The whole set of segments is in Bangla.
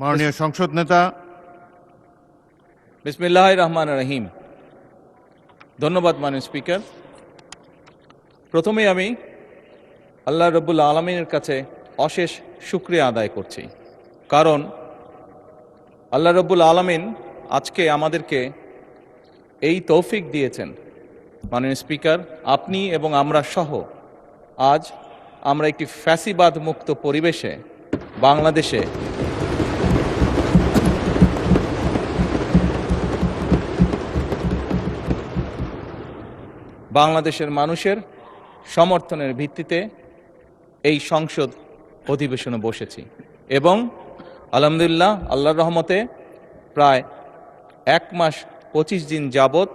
মাননীয় সংসদ নেতা। বিসমিল্লাহির রহমানির রহিম। ধন্যবাদ মাননীয় স্পিকার। প্রথমেই আমি আল্লাহ রব্বুল আলমিনের কাছে অশেষ শুকরিয়া আদায় করছি, কারণ আল্লাহ রব্বুল আলমিন আজকে আমাদেরকে এই তৌফিক দিয়েছেন। মাননীয় স্পিকার, আপনি এবং আমরা সহ আজ আমরা একটি ফ্যাসিবাদ মুক্ত পরিবেশে বাংলাদেশের মানুষের সমর্থনের ভিত্তিতে এই সংসদ অধিবেশনে বসেছি এবং আলহামদুলিল্লাহ আল্লাহর রহমতে প্রায় 1 মাস 25 দিন যাবৎ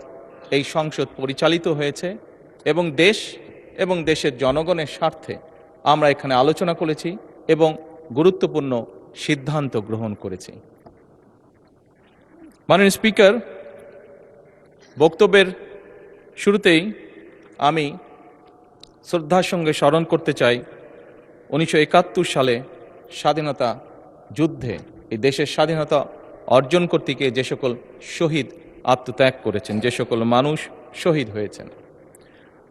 এই সংসদ পরিচালিত হয়েছে এবং দেশ এবং দেশের জনগণের স্বার্থে আমরা এখানে আলোচনা করেছি এবং গুরুত্বপূর্ণ সিদ্ধান্ত গ্রহণ করেছি। মাননীয় স্পিকার, বক্তব্যের শুরুতেই আমি শ্রদ্ধার সঙ্গে স্মরণ করতে চাই 1971 সালে স্বাধীনতা যুদ্ধে এই দেশের স্বাধীনতা অর্জন করতে গিয়ে যে সকল শহীদ আত্মত্যাগ করেছেন, যে সকল মানুষ শহীদ হয়েছেন।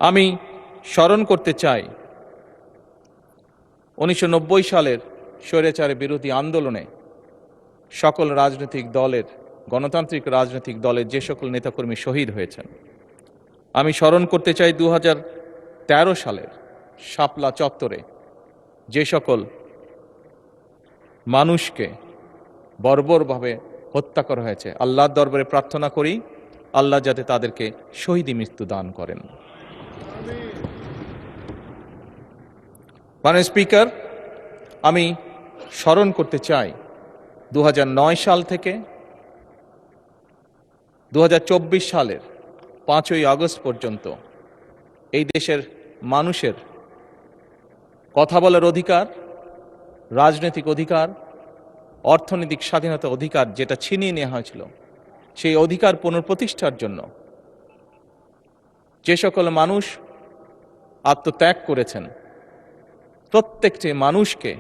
আমি স্মরণ করতে চাই 1990 সালের স্বৈরাচার বিরোধী আন্দোলনে সকল রাজনৈতিক দলের, গণতান্ত্রিক রাজনৈতিক দলের যে সকল নেতাকর্মী শহীদ হয়েছেন। আমি স্মরণ করতে চাই 2013 সালের শাপলা চত্বরে যে সকল মানুষকে বর্বরভাবে হত্যা করা হয়েছে। আল্লাহর দরবারে প্রার্থনা করি আল্লাহ যাতে তাদেরকে শহীদি মৃত্যু দান করেন। মাননীয় স্পিকার, আমি স্মরণ করতে চাই 2009 সাল থেকে 2024 সালের 5ই আগস্ট পর্যন্ত এই দেশের মানুষের কথা বলার অধিকার, রাজনৈতিক অধিকার, অর্থনৈতিক স্বাধীনতা অধিকার যেটা ছিনিয়ে নেওয়া হয়েছিল, সেই অধিকার পুনঃপ্রতিষ্ঠার জন্য যে সকল মানুষ আত্মত্যাগ করেছেন প্রত্যেকটি মানুষকে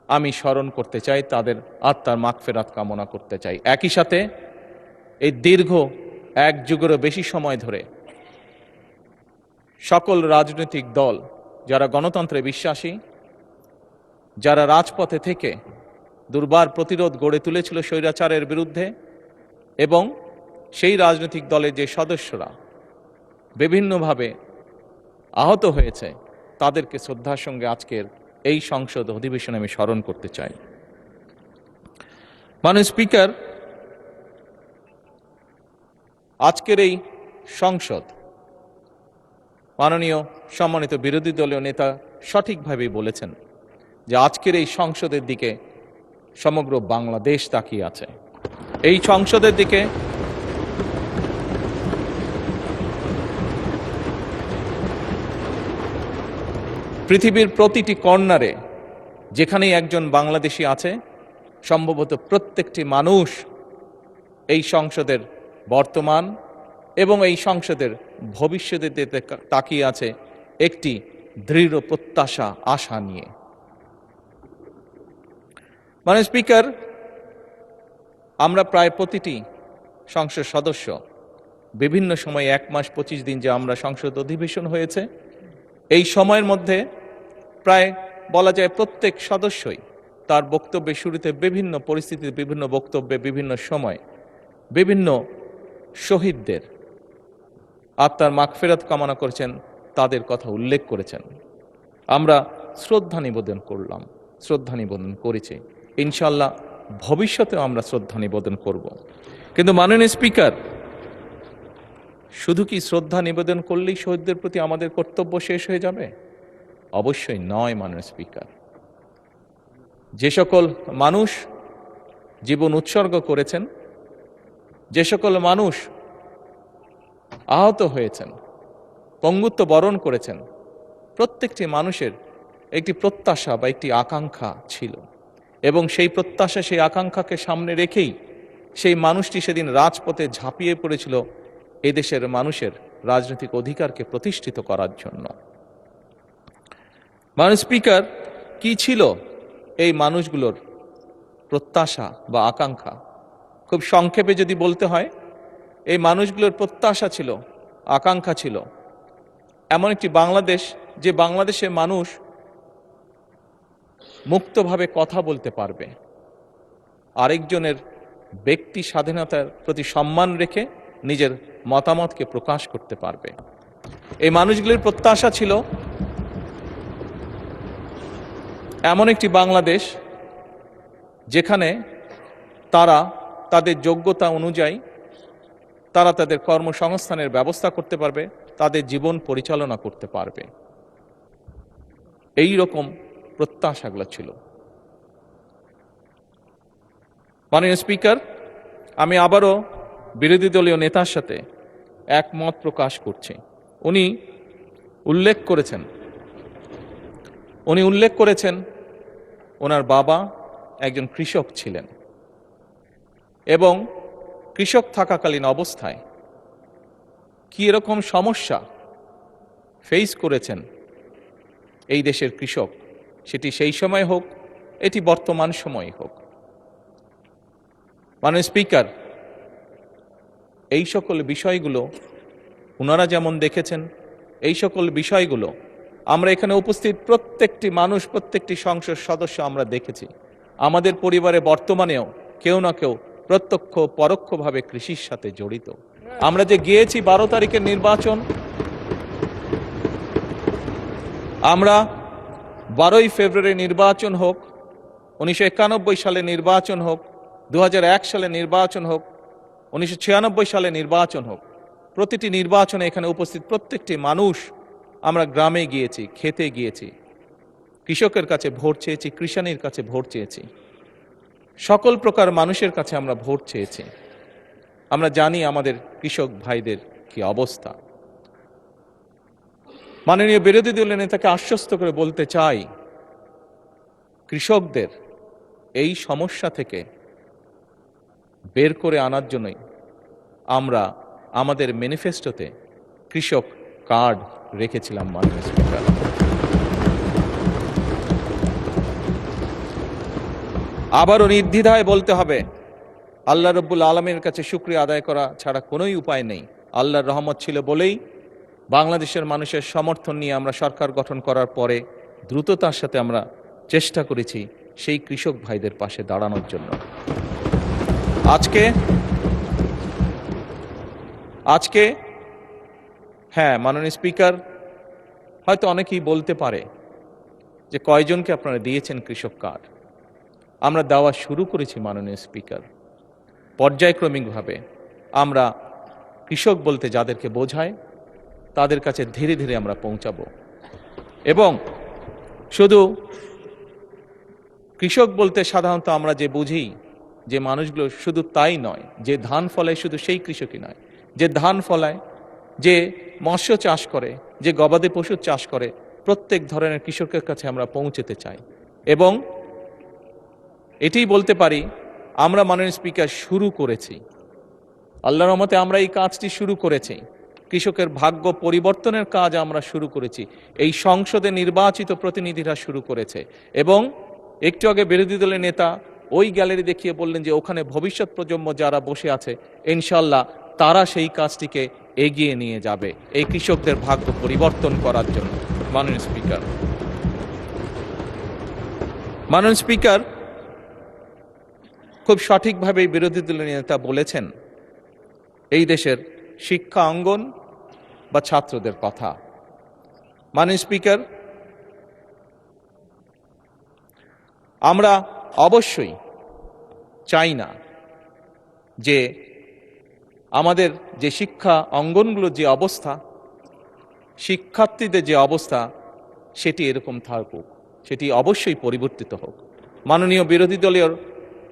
আমি স্মরণ করতে চাই, তাদের আত্মার মাগফিরাত কামনা করতে চাই। একই সাথে এই দীর্ঘ 1 যুগেরও বেশি সময় ধরে সকল রাজনৈতিক দল যারা গণতন্ত্রে বিশ্বাসী, যারা রাজপথে থেকে দুর্বার প্রতিরোধ গড়ে তুলেছিল স্বৈরাচারের বিরুদ্ধে, এবং সেই রাজনৈতিক দলের যে সদস্যরা বিভিন্নভাবে আহত হয়েছে তাদেরকে শ্রদ্ধার সঙ্গে আজকের এই সংসদ অধিবেশনে আমি স্মরণ করতে চাই। মাননীয় স্পিকার, আজকের এই সংসদ, মাননীয় সম্মানিত বিরোধী দলীয় নেতা সঠিকভাবেই বলেছেন যে আজকের এই সংসদের দিকে সমগ্র বাংলাদেশ তাকিয়ে আছে। এই সংসদের দিকে পৃথিবীর প্রতিটি কর্নারে যেখানেই একজন বাংলাদেশি আছে, সম্ভবত প্রত্যেকটি মানুষ এই সংসদের বর্তমান এবং এই সংসদের ভবিষ্যতের দিকে তাকিয়ে আছে একটি দৃঢ় প্রত্যাশা, আশা নিয়ে। মাননীয় স্পিকার, আমরা প্রায় প্রতিটি সংসদ সদস্য বিভিন্ন সময় 1 মাস 25 দিন যে আমরা সংসদ অধিবেশন হয়েছে, এই সময়ের মধ্যে প্রায় বলা যায় প্রত্যেক সদস্যই তার বক্তব্যের শুরুতে বিভিন্ন পরিস্থিতিতে, বিভিন্ন বক্তব্যে, বিভিন্ন সময় বিভিন্ন শহীদদের আত্মার মাগফিরাত কামনা করেছেন, তাদের কথা উল্লেখ করেছেন। আমরা শ্রদ্ধা নিবেদন করলাম, শ্রদ্ধা নিবেদন করেছি, ইনশাল্লাহ ভবিষ্যতেও আমরা শ্রদ্ধা নিবেদন করব। কিন্তু মাননীয় স্পিকার, শুধু কি শ্রদ্ধা নিবেদন করলেই শহীদদের প্রতি আমাদের কর্তব্য শেষ হয়ে যাবে? অবশ্যই নয়। মাননীয় স্পিকার, যে সকল মানুষ জীবন উৎসর্গ করেছেন, যে সকল মানুষ আহত হয়েছেন, পঙ্গুত্ব বরণ করেছেন, প্রত্যেকটি মানুষের একটি প্রত্যাশা বা একটি আকাঙ্ক্ষা ছিল এবং সেই প্রত্যাশা, সেই আকাঙ্ক্ষাকে সামনে রেখেই সেই মানুষটি সেদিন রাজপথে ঝাঁপিয়ে পড়েছিল এদেশের মানুষের রাজনৈতিক অধিকারকে প্রতিষ্ঠিত করার জন্য। মাননীয় স্পিকার, কি ছিল এই মানুষগুলোর প্রত্যাশা বা আকাঙ্ক্ষা। খুব সংক্ষেপে যদি বলতে হয়, এই মানুষগুলোর প্রত্যাশা ছিল, আকাঙ্ক্ষা ছিল এমন একটি বাংলাদেশ, যে বাংলাদেশের মানুষ মুক্তভাবে কথা বলতে পারবে, আরেকজনের ব্যক্তি স্বাধীনতার প্রতি সম্মান রেখে নিজের মতামতকে প্রকাশ করতে পারবে। এই মানুষগুলির প্রত্যাশা ছিল এমন একটি বাংলাদেশ যেখানে তারা তাদের যোগ্যতা অনুযায়ী তারা তাদের কর্মসংস্থানের ব্যবস্থা করতে পারবে, তাদের জীবন পরিচালনা করতে পারবে। এই রকম প্রত্যাশাগুলো ছিল। মাননীয় স্পিকার, আমি আবারও বিরোধী দলীয় নেতার সাথে একমত প্রকাশ করছি। উনি উল্লেখ করেছেন ওনার বাবা একজন কৃষক ছিলেন এবং কৃষক থাকাকালীন অবস্থায় কি এরকম সমস্যা ফেস করেছেন এই দেশের কৃষক, সেটি সেই সময় হোক, এটি বর্তমান সময় হোক। মাননীয় স্পিকার, এই সকল বিষয়গুলো ওনারা যেমন দেখেছেন, এই সকল বিষয়গুলো আমরা এখানে উপস্থিত প্রত্যেকটি মানুষ, প্রত্যেকটি সংসদ সদস্য আমরা দেখেছি। আমাদের পরিবারে বর্তমানেও কেউ না কেউ প্রত্যক্ষ পরোক্ষভাবে কৃষির সাথে জড়িত। আমরা যে গিয়েছি 12 তারিখের নির্বাচন, আমরা 12ই ফেব্রুয়ারি নির্বাচন হোক, 1991 সালে নির্বাচন হোক, 2001 সালে নির্বাচন হোক, 1996 সালে নির্বাচন হোক, প্রতিটি নির্বাচনে এখানে উপস্থিত প্রত্যেকটি মানুষ আমরা গ্রামে গিয়েছি, খেতে গিয়েছি, কৃষকের কাছে ভোট চেয়েছি, কৃষাণীর কাছে ভোট চেয়েছি, সকল প্রকার মানুষের কাছে আমরা ভোট চেয়েছি। আমরা জানি আমাদের কৃষক ভাইদের কি অবস্থা। মাননীয় বিরোধী দলের নেতাকে আশ্বস্ত করে বলতে চাই, কৃষকদের এই সমস্যা থেকে বের করে আনার জন্যই আমরা আমাদের ম্যানিফেস্টোতে কৃষক কার্ড রেখেছিলাম। মাননীয় স্পিকার, আবারও নির্দ্বিধায় বলতে হবে, আল্লাহ রব্বুল আলমীর কাছে শুকরিয়া আদায় করা ছাড়া কোনোই উপায় নেই। আল্লাহর রহমত ছিল বলেই বাংলাদেশের মানুষের সমর্থন নিয়ে আমরা সরকার গঠন করার পরে দ্রুততার সাথে আমরা চেষ্টা করেছি সেই কৃষক ভাইদের পাশে দাঁড়ানোর জন্য। আজকে হ্যাঁ, মাননীয় স্পিকার, হয়তো অনেকেই বলতে পারে যে কয়জনকে আপনারা দিয়েছেন কৃষক কার্ড। আমরা দেওয়া শুরু করেছি মাননীয় স্পিকার, পর্যায়ক্রমিকভাবে। আমরা কৃষক বলতে যাদেরকে বোঝায় তাদের কাছে ধীরে ধীরে আমরা পৌঁছাবো। এবং শুধু কৃষক বলতে সাধারণত আমরা যে বুঝি যে মানুষগুলো, শুধু তাই নয়, যে ধান ফলায় শুধু সেই কৃষকই নয়, যে ধান ফলায়, যে মৎস্য চাষ করে, যে গবাদি পশু চাষ করে, প্রত্যেক ধরনের কৃষকের কাছে আমরা পৌঁছতে চাই। এবং এটাই বলতে পারি, আমরা মাননীয় স্পিকার শুরু করেছি, আল্লাহর রহমতে আমরা এই কাজটি শুরু করেছি। কৃষকের ভাগ্য পরিবর্তনের কাজ আমরা শুরু করেছি, এই সংসদে নির্বাচিত প্রতিনিধিরা শুরু করেছে। এবং একটু আগে বিরোধী দলের নেতা ওই গ্যালারি দেখিয়ে বললেন যে ওখানে ভবিষ্যৎ প্রজন্ম যারা বসে আছে, ইনশাল্লাহ তারা সেই কাজটিকে এগিয়ে নিয়ে যাবে এই কৃষকদের ভাগ্য পরিবর্তন করার জন্য। মাননীয় স্পিকার, খুব সঠিকভাবে বিরোধী দলের নেতা বলেছেন এই দেশের শিক্ষা অঙ্গন বা ছাত্রদের কথা। মাননীয় স্পিকার, আমরা অবশ্যই চাই না যে আমাদের যে শিক্ষা অঙ্গনগুলোর যে অবস্থা, শিক্ষার্থীদের যে অবস্থা, সেটি এরকম থাকুক, সেটি অবশ্যই পরিবর্তিত হোক। মাননীয় বিরোধী দলীয়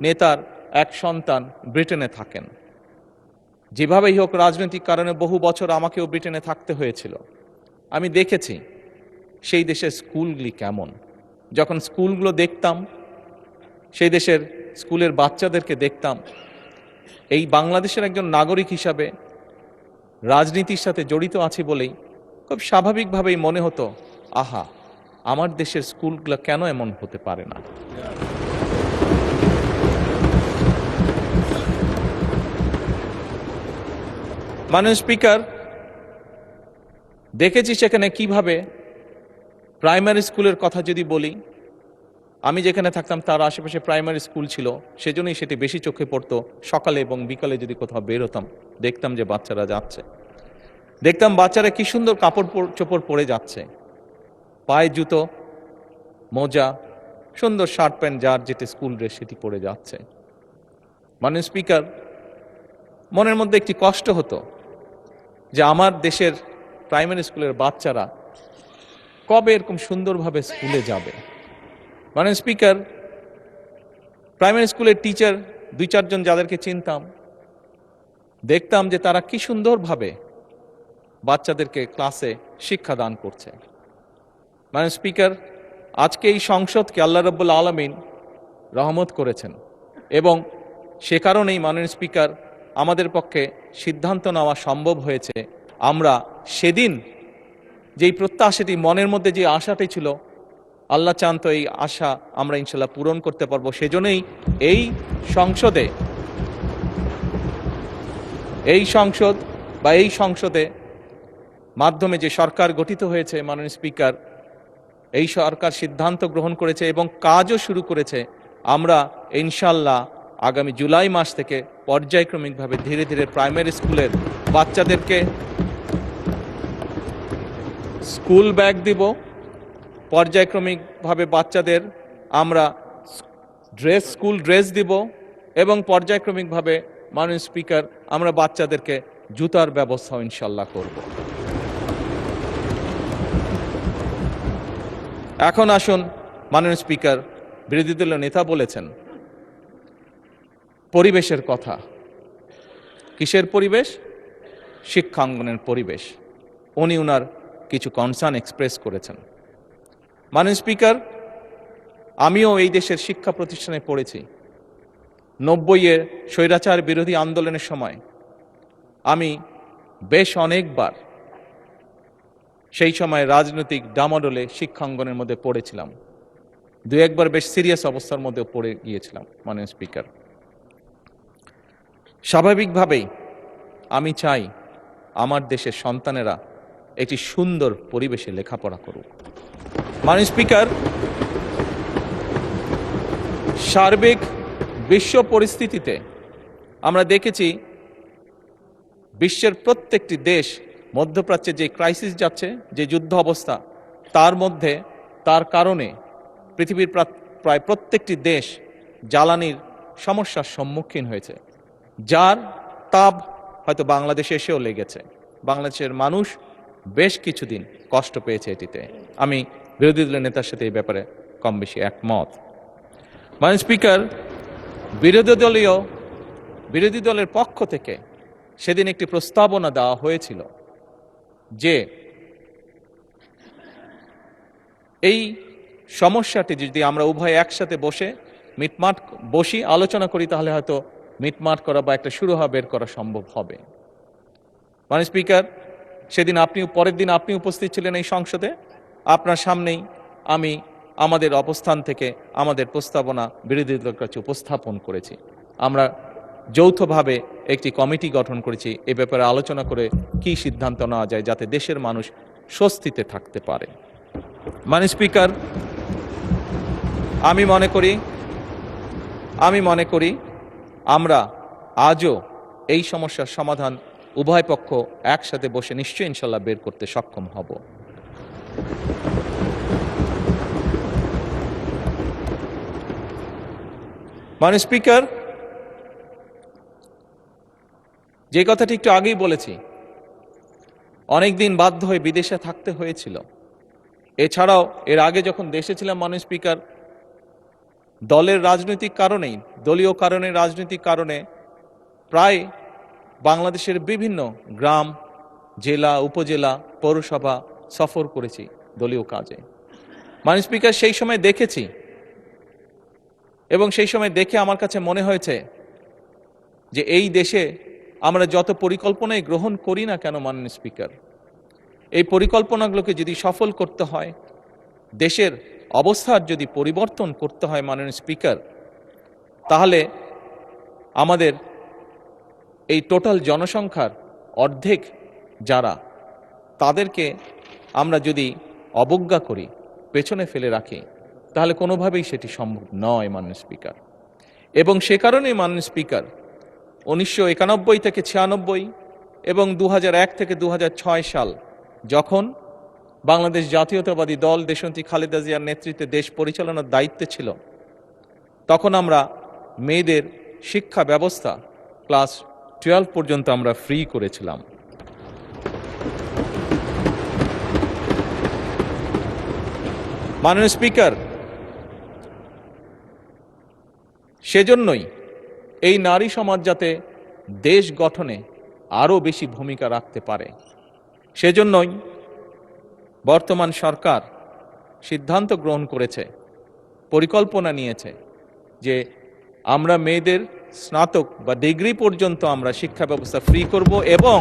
নেতার এক সন্তান ব্রিটেনে থাকেন। যেভাবেই হোক রাজনৈতিক কারণে বহু বছর আমাকেও ব্রিটেনে থাকতে হয়েছিল। আমি দেখেছি সেই দেশের স্কুলগুলি কেমন। যখন স্কুলগুলো দেখতাম, সেই দেশের স্কুলের বাচ্চাদেরকে দেখতাম, এই বাংলাদেশের একজন নাগরিক হিসাবে রাজনীতির সাথে জড়িত আছি বলেই খুব স্বাভাবিকভাবেই মনে হতো, আহা, আমার দেশের স্কুলগুলো কেন এমন হতে পারে না। মাননীয় স্পিকার, দেখেছি সেখানে কিভাবে প্রাইমারি স্কুলের কথা যদি বলি, আমি যেখানে থাকতাম তার আশেপাশে প্রাইমারি স্কুল ছিল, সেজন্যই সেটি বেশি চোখে পড়তো। সকালে এবং বিকালে যদি কোথাও বের হতাম, দেখতাম যে বাচ্চারা যাচ্ছে, দেখতাম বাচ্চারা কি সুন্দর কাপড় চোপড় পরে যাচ্ছে, পায়ে জুতো, মোজা, সুন্দর শার্ট প্যান্ট, যার যেটি স্কুল ড্রেস সেটি পরে যাচ্ছে। মাননীয় স্পিকার, মনের মধ্যে একটি কষ্ট হতো যে আমার দেশের প্রাইমারি স্কুলের বাচ্চারা কবে এরকম সুন্দরভাবে স্কুলে যাবে। মাননীয় স্পিকার, প্রাইমারি স্কুলের টিচার 2-4 জন যাদেরকে চিনতাম, দেখতাম যে তারা কি সুন্দরভাবে বাচ্চাদেরকে ক্লাসে শিক্ষাদান করছে। মাননীয় স্পিকার, আজকে এই সংসদকে আল্লাহ রাব্বুল আলামিন রহমত করেছেন এবং সে কারণেই মাননীয় স্পিকার আমাদের পক্ষে সিদ্ধান্ত নেওয়া সম্ভব হয়েছে। আমরা সেদিন যেই প্রত্যাশাটি, মনের মধ্যে যে আশাটি ছিল, আল্লাহ চান তো এই আশা আমরা ইনশাল্লাহ পূরণ করতে পারবো। সেজন্যই এই সংসদে মাধ্যমে যে সরকার গঠিত হয়েছে, মাননীয় স্পিকার, এই সরকার সিদ্ধান্ত গ্রহণ করেছে এবং কাজও শুরু করেছে। আমরা ইনশাল্লাহ আগামী জুলাই মাস থেকে পর্যায়ক্রমিকভাবে ধীরে ধীরে প্রাইমারি স্কুলের বাচ্চাদেরকে স্কুল ব্যাগ দিব, পর্যায়ক্রমিকভাবে বাচ্চাদের আমরা স্কুল ড্রেস দিব এবং পর্যায়ক্রমিকভাবে মাননীয় স্পিকার আমরা বাচ্চাদেরকে জুতার ব্যবস্থাও ইনশাল্লাহ করব। এখন আসুন, মাননীয় স্পিকার, বিরোধী দলীয় নেতা বলেছেন পরিবেশের কথা। কিসের পরিবেশ? শিক্ষাঙ্গনের পরিবেশ। উনি ওনার কিছু কনসার্ন এক্সপ্রেস করেছেন। মাননীয় স্পিকার, আমিও এই দেশের শিক্ষা প্রতিষ্ঠানে পড়েছি। 90-এর স্বৈরাচার বিরোধী আন্দোলনের সময় আমি বেশ অনেকবার সেই সময় রাজনৈতিক ডামাডোলে শিক্ষাঙ্গনের মধ্যে পড়েছিলাম। 2-1 বেশ সিরিয়াস অবস্থার মধ্যে পড়ে গিয়েছিলাম। মাননীয় স্পিকার, স্বাভাবিকভাবেই আমি চাই আমার দেশের সন্তানেরা একটি সুন্দর পরিবেশে লেখাপড়া করুক। মাননীয় স্পিকার, সার্বিক বিশ্ব পরিস্থিতিতে আমরা দেখেছি বিশ্বের প্রত্যেকটি দেশ মধ্যপ্রাচ্যে যে ক্রাইসিস যাচ্ছে, যে যুদ্ধ অবস্থা, তার কারণে পৃথিবীর প্রায় প্রত্যেকটি দেশ জ্বালানির সমস্যার সম্মুখীন হয়েছে, যার তাপ হয়তো বাংলাদেশে এসেও লেগেছে। বাংলাদেশের মানুষ বেশ কিছুদিন কষ্ট পেয়েছে এটিতে। আমি বিরোধী দলের নেতার সাথে এই ব্যাপারে কম বেশি একমত। মাননীয় স্পিকার, বিরোধী দলের পক্ষ থেকে সেদিন একটি প্রস্তাবনা দেওয়া হয়েছিল যে এই সমস্যাটি যদি আমরা উভয় একসাথে বসি আলোচনা করি, তাহলে হয়তো মিটমাট করা বা একটা সুরাহা বের করা সম্ভব হবে। মাননীয় স্পিকার, সেদিন পরের দিন আপনি উপস্থিত ছিলেন এই সংসদে। আপনার সামনেই আমি আমাদের অবস্থান থেকে আমাদের প্রস্তাবনা বিরোধী দলের কাছে উপস্থাপন করেছি। আমরা যৌথভাবে একটি কমিটি গঠন করেছি এ ব্যাপারে আলোচনা করে কি সিদ্ধান্ত নেওয়া যায় যাতে দেশের মানুষ স্বস্তিতে থাকতে পারে। মাননীয় স্পিকার, আমি মনে করি আমরা আজও এই সমস্যার সমাধান উভয় পক্ষ একসাথে বসে নিশ্চয়ই ইনশাল্লাহ বের করতে সক্ষম হব। মাননীয় স্পিকার, যে কথাটি একটু আগেই বলেছি, অনেকদিন বাধ্য হয়ে বিদেশে থাকতে হয়েছিল। এছাড়াও এর আগে যখন দেশে ছিলাম, মাননীয় স্পিকার, দলীয় রাজনৈতিক কারণে প্রায় বাংলাদেশের বিভিন্ন গ্রাম, জেলা, উপজেলা, পৌরসভা সফর করেছি দলীয় কাজে। মাননীয় স্পিকার, সেই সময় দেখেছি এবং সেই সময় দেখে আমার কাছে মনে হয়েছে যে এই দেশে আমরা যত পরিকল্পনাই গ্রহণ করি না কেন, মাননীয় স্পিকার, এই পরিকল্পনাগুলোকে যদি সফল করতে হয়, দেশের অবস্থার যদি পরিবর্তন করতে হয়, মাননীয় স্পিকার, তাহলে আমাদের এই টোটাল জনসংখ্যার অর্ধেক যারা, তাদেরকে আমরা যদি অবজ্ঞা করি, পেছনে ফেলে রাখি, তাহলে কোনোভাবেই সেটি সম্ভব নয় মাননীয় স্পিকার। এবং সে কারণেই মাননীয় স্পিকার 1991 থেকে 96 এবং 2001 থেকে 2006 সাল যখন বাংলাদেশ জাতীয়তাবাদী দল দেশনেত্রী খালেদা জিয়ার নেতৃত্বে দেশ পরিচালনার দায়িত্বে ছিল, তখন আমরা মেয়েদের শিক্ষা ব্যবস্থা ক্লাস 12 পর্যন্ত আমরা ফ্রি করেছিলাম। মাননীয় স্পিকার, সেজন্যই এই নারী সমাজ যাতে দেশ গঠনে আরও বেশি ভূমিকা রাখতে পারে, সেজন্যই বর্তমান সরকার সিদ্ধান্ত গ্রহণ করেছে, পরিকল্পনা নিয়েছে যে আমরা মেয়েদের স্নাতক বা ডিগ্রি পর্যন্ত আমরা শিক্ষা ব্যবস্থা ফ্রি করব। এবং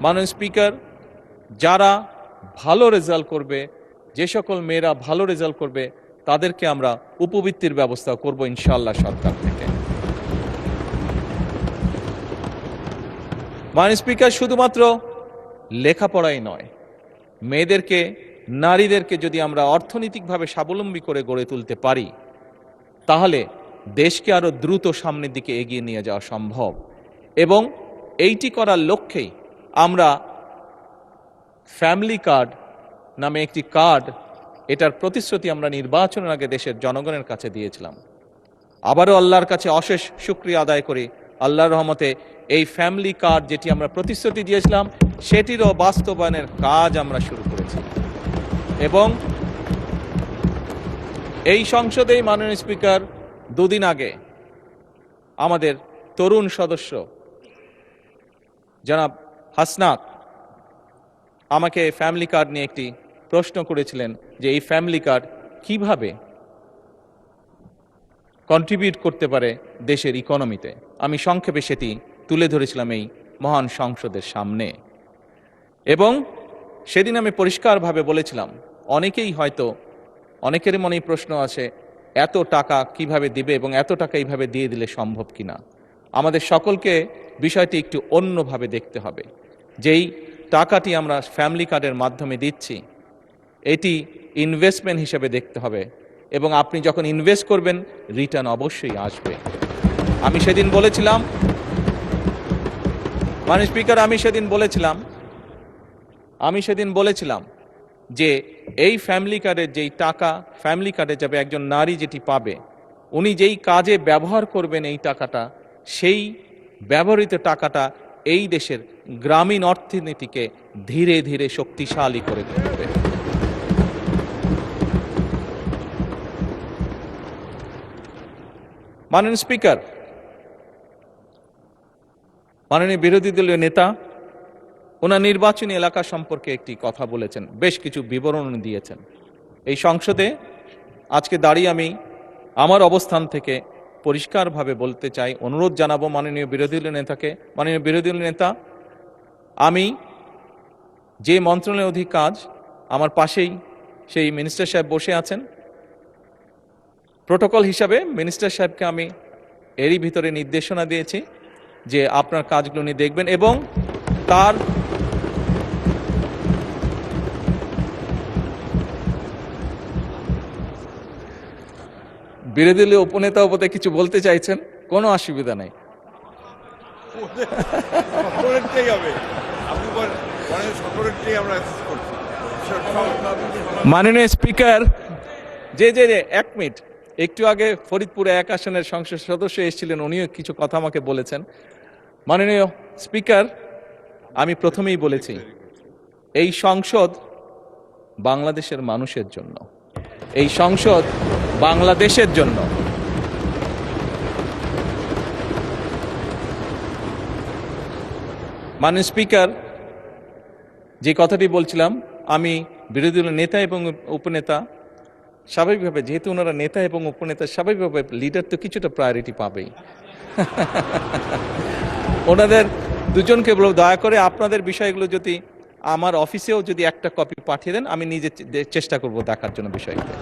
মাননীয় স্পিকার, যারা ভালো রেজাল্ট করবে, যে সকল মেয়েরা ভালো রেজাল্ট করবে, তাদেরকে আমরা উপবৃত্তির ব্যবস্থা করব ইনশাআল্লাহ সরকার থেকে। মাননীয় স্পিকার, শুধুমাত্র লেখাপড়াই নয়, মেয়েদেরকে, নারীদেরকে যদি আমরা অর্থনৈতিকভাবে স্বাবলম্বী করে গড়ে তুলতে পারি, তাহলে দেশকে আরো দ্রুত সামনের দিকে এগিয়ে নিয়ে যাওয়া সম্ভব। এবং এইটি করার লক্ষ্যেই আমরা ফ্যামিলি কার্ড নামে একটি কার্ড, এটার প্রতিশ্রুতি আমরা নির্বাচনের আগে দেশের জনগণের কাছে দিয়েছিলাম। আবারও আল্লাহর কাছে অশেষ শুকরিয়া আদায় করি, আল্লাহর রহমতে এই ফ্যামিলি কার্ড যেটি আমরা প্রতিশ্রুতি দিয়েছিলাম, সেটিরও বাস্তবায়নের কাজ আমরা শুরু করেছি। এবং এই সংসদেই মাননীয় স্পিকার, দুদিন আগে আমাদের তরুণ সদস্য জনাব হাসনাত আমাকে ফ্যামিলি কার্ড নিয়ে একটি প্রশ্ন করেছিলেন যে এই ফ্যামিলি কার্ড কিভাবে কন্ট্রিবিউট করতে পারে দেশের ইকোনমিতে। আমি সংক্ষেপে সেটি তুলে ধরেছিলাম এই মহান সংসদের সামনে। এবং সেদিন আমি পরিষ্কারভাবে বলেছিলাম, অনেকেই হয়তো, অনেকের মনেই প্রশ্ন আছে এত টাকা কিভাবে দিবে এবং এত টাকা এইভাবে দিয়ে দিলে সম্ভব কিনা। আমাদের সকলকে বিষয়টি একটু অন্যভাবে দেখতে হবে। যেই টাকাটি আমরা ফ্যামিলি কার্ডের মাধ্যমে দিচ্ছি, এটি ইনভেস্টমেন্ট হিসেবে দেখতে হবে, এবং আপনি যখন ইনভেস্ট করবেন রিটার্ন অবশ্যই আসবে। আমি সেদিন বলেছিলাম, মাননীয় স্পিকার, আমি সেদিন বলেছিলাম যে এই ফ্যামিলি কার্ডের যেই টাকা ফ্যামিলি কার্ডে যাবে, একজন নারী যেটি পাবে, উনি যেই কাজে ব্যবহার করবেন এই টাকাটা, সেই ব্যবহৃত টাকাটা এই দেশের গ্রামীণ অর্থনীতিকে ধীরে ধীরে শক্তিশালী করে তুলবে। মাননীয় স্পিকার, মাননীয় বিরোধী দলীয় নেতা ওনার নির্বাচনী এলাকা সম্পর্কে একটি কথা বলেছেন, বেশ কিছু বিবরণ দিয়েছেন। এই সংসদে আজকে দাঁড়িয়ে আমি আমার অবস্থান থেকে পরিষ্কারভাবে বলতে চাই, অনুরোধ জানাবো মাননীয় বিরোধী দলীয় নেতাকে, মাননীয় বিরোধী দলীয় নেতা, আমি যে মন্ত্রণালয়ের অধীন কাজ, আমার পাশেই সেই মিনিস্টার সাহেব বসে আছেন। প্রোটোকল হিসাবে মিনিস্টার সাহেবকে আমি এরই ভিতরে নির্দেশনা দিয়েছি যে আপনার কাজগুলো উনি দেখবেন, এবং তার বিরোধী দলীয় উপনেতা উপদে কিছু বলতে চাইছেন, কোনো অসুবিধা নেই। মাননীয় স্পিকার, যে এক মিনিট, একটু আগে ফরিদপুরে 1 আসনের সংসদ সদস্য এসেছিলেন, উনিও কিছু কথা আমাকে বলেছেন। মাননীয় স্পিকার, আমি প্রথমেই বলেছি এই সংসদ বাংলাদেশের মানুষের জন্য, এই সংসদ বাংলাদেশের জন্য। মাননীয় স্পিকার, যে কথাটি বলছিলাম, আমি বিরোধী দলের নেতা এবং উপনেতা, স্বাভাবিকভাবে যেহেতু ওনারা নেতা এবং উপনেতা, স্বাভাবিকভাবে লিডার তো কিছুটা প্রায়োরিটি পাবেই। ওনাদের দুজনকে বলব, দয়া করে আপনাদের বিষয়গুলো যদি আমার অফিসেও যদি একটা কপি পাঠিয়ে দেন, আমি নিজে চেষ্টা করব দেখার জন্য বিষয়গুলো।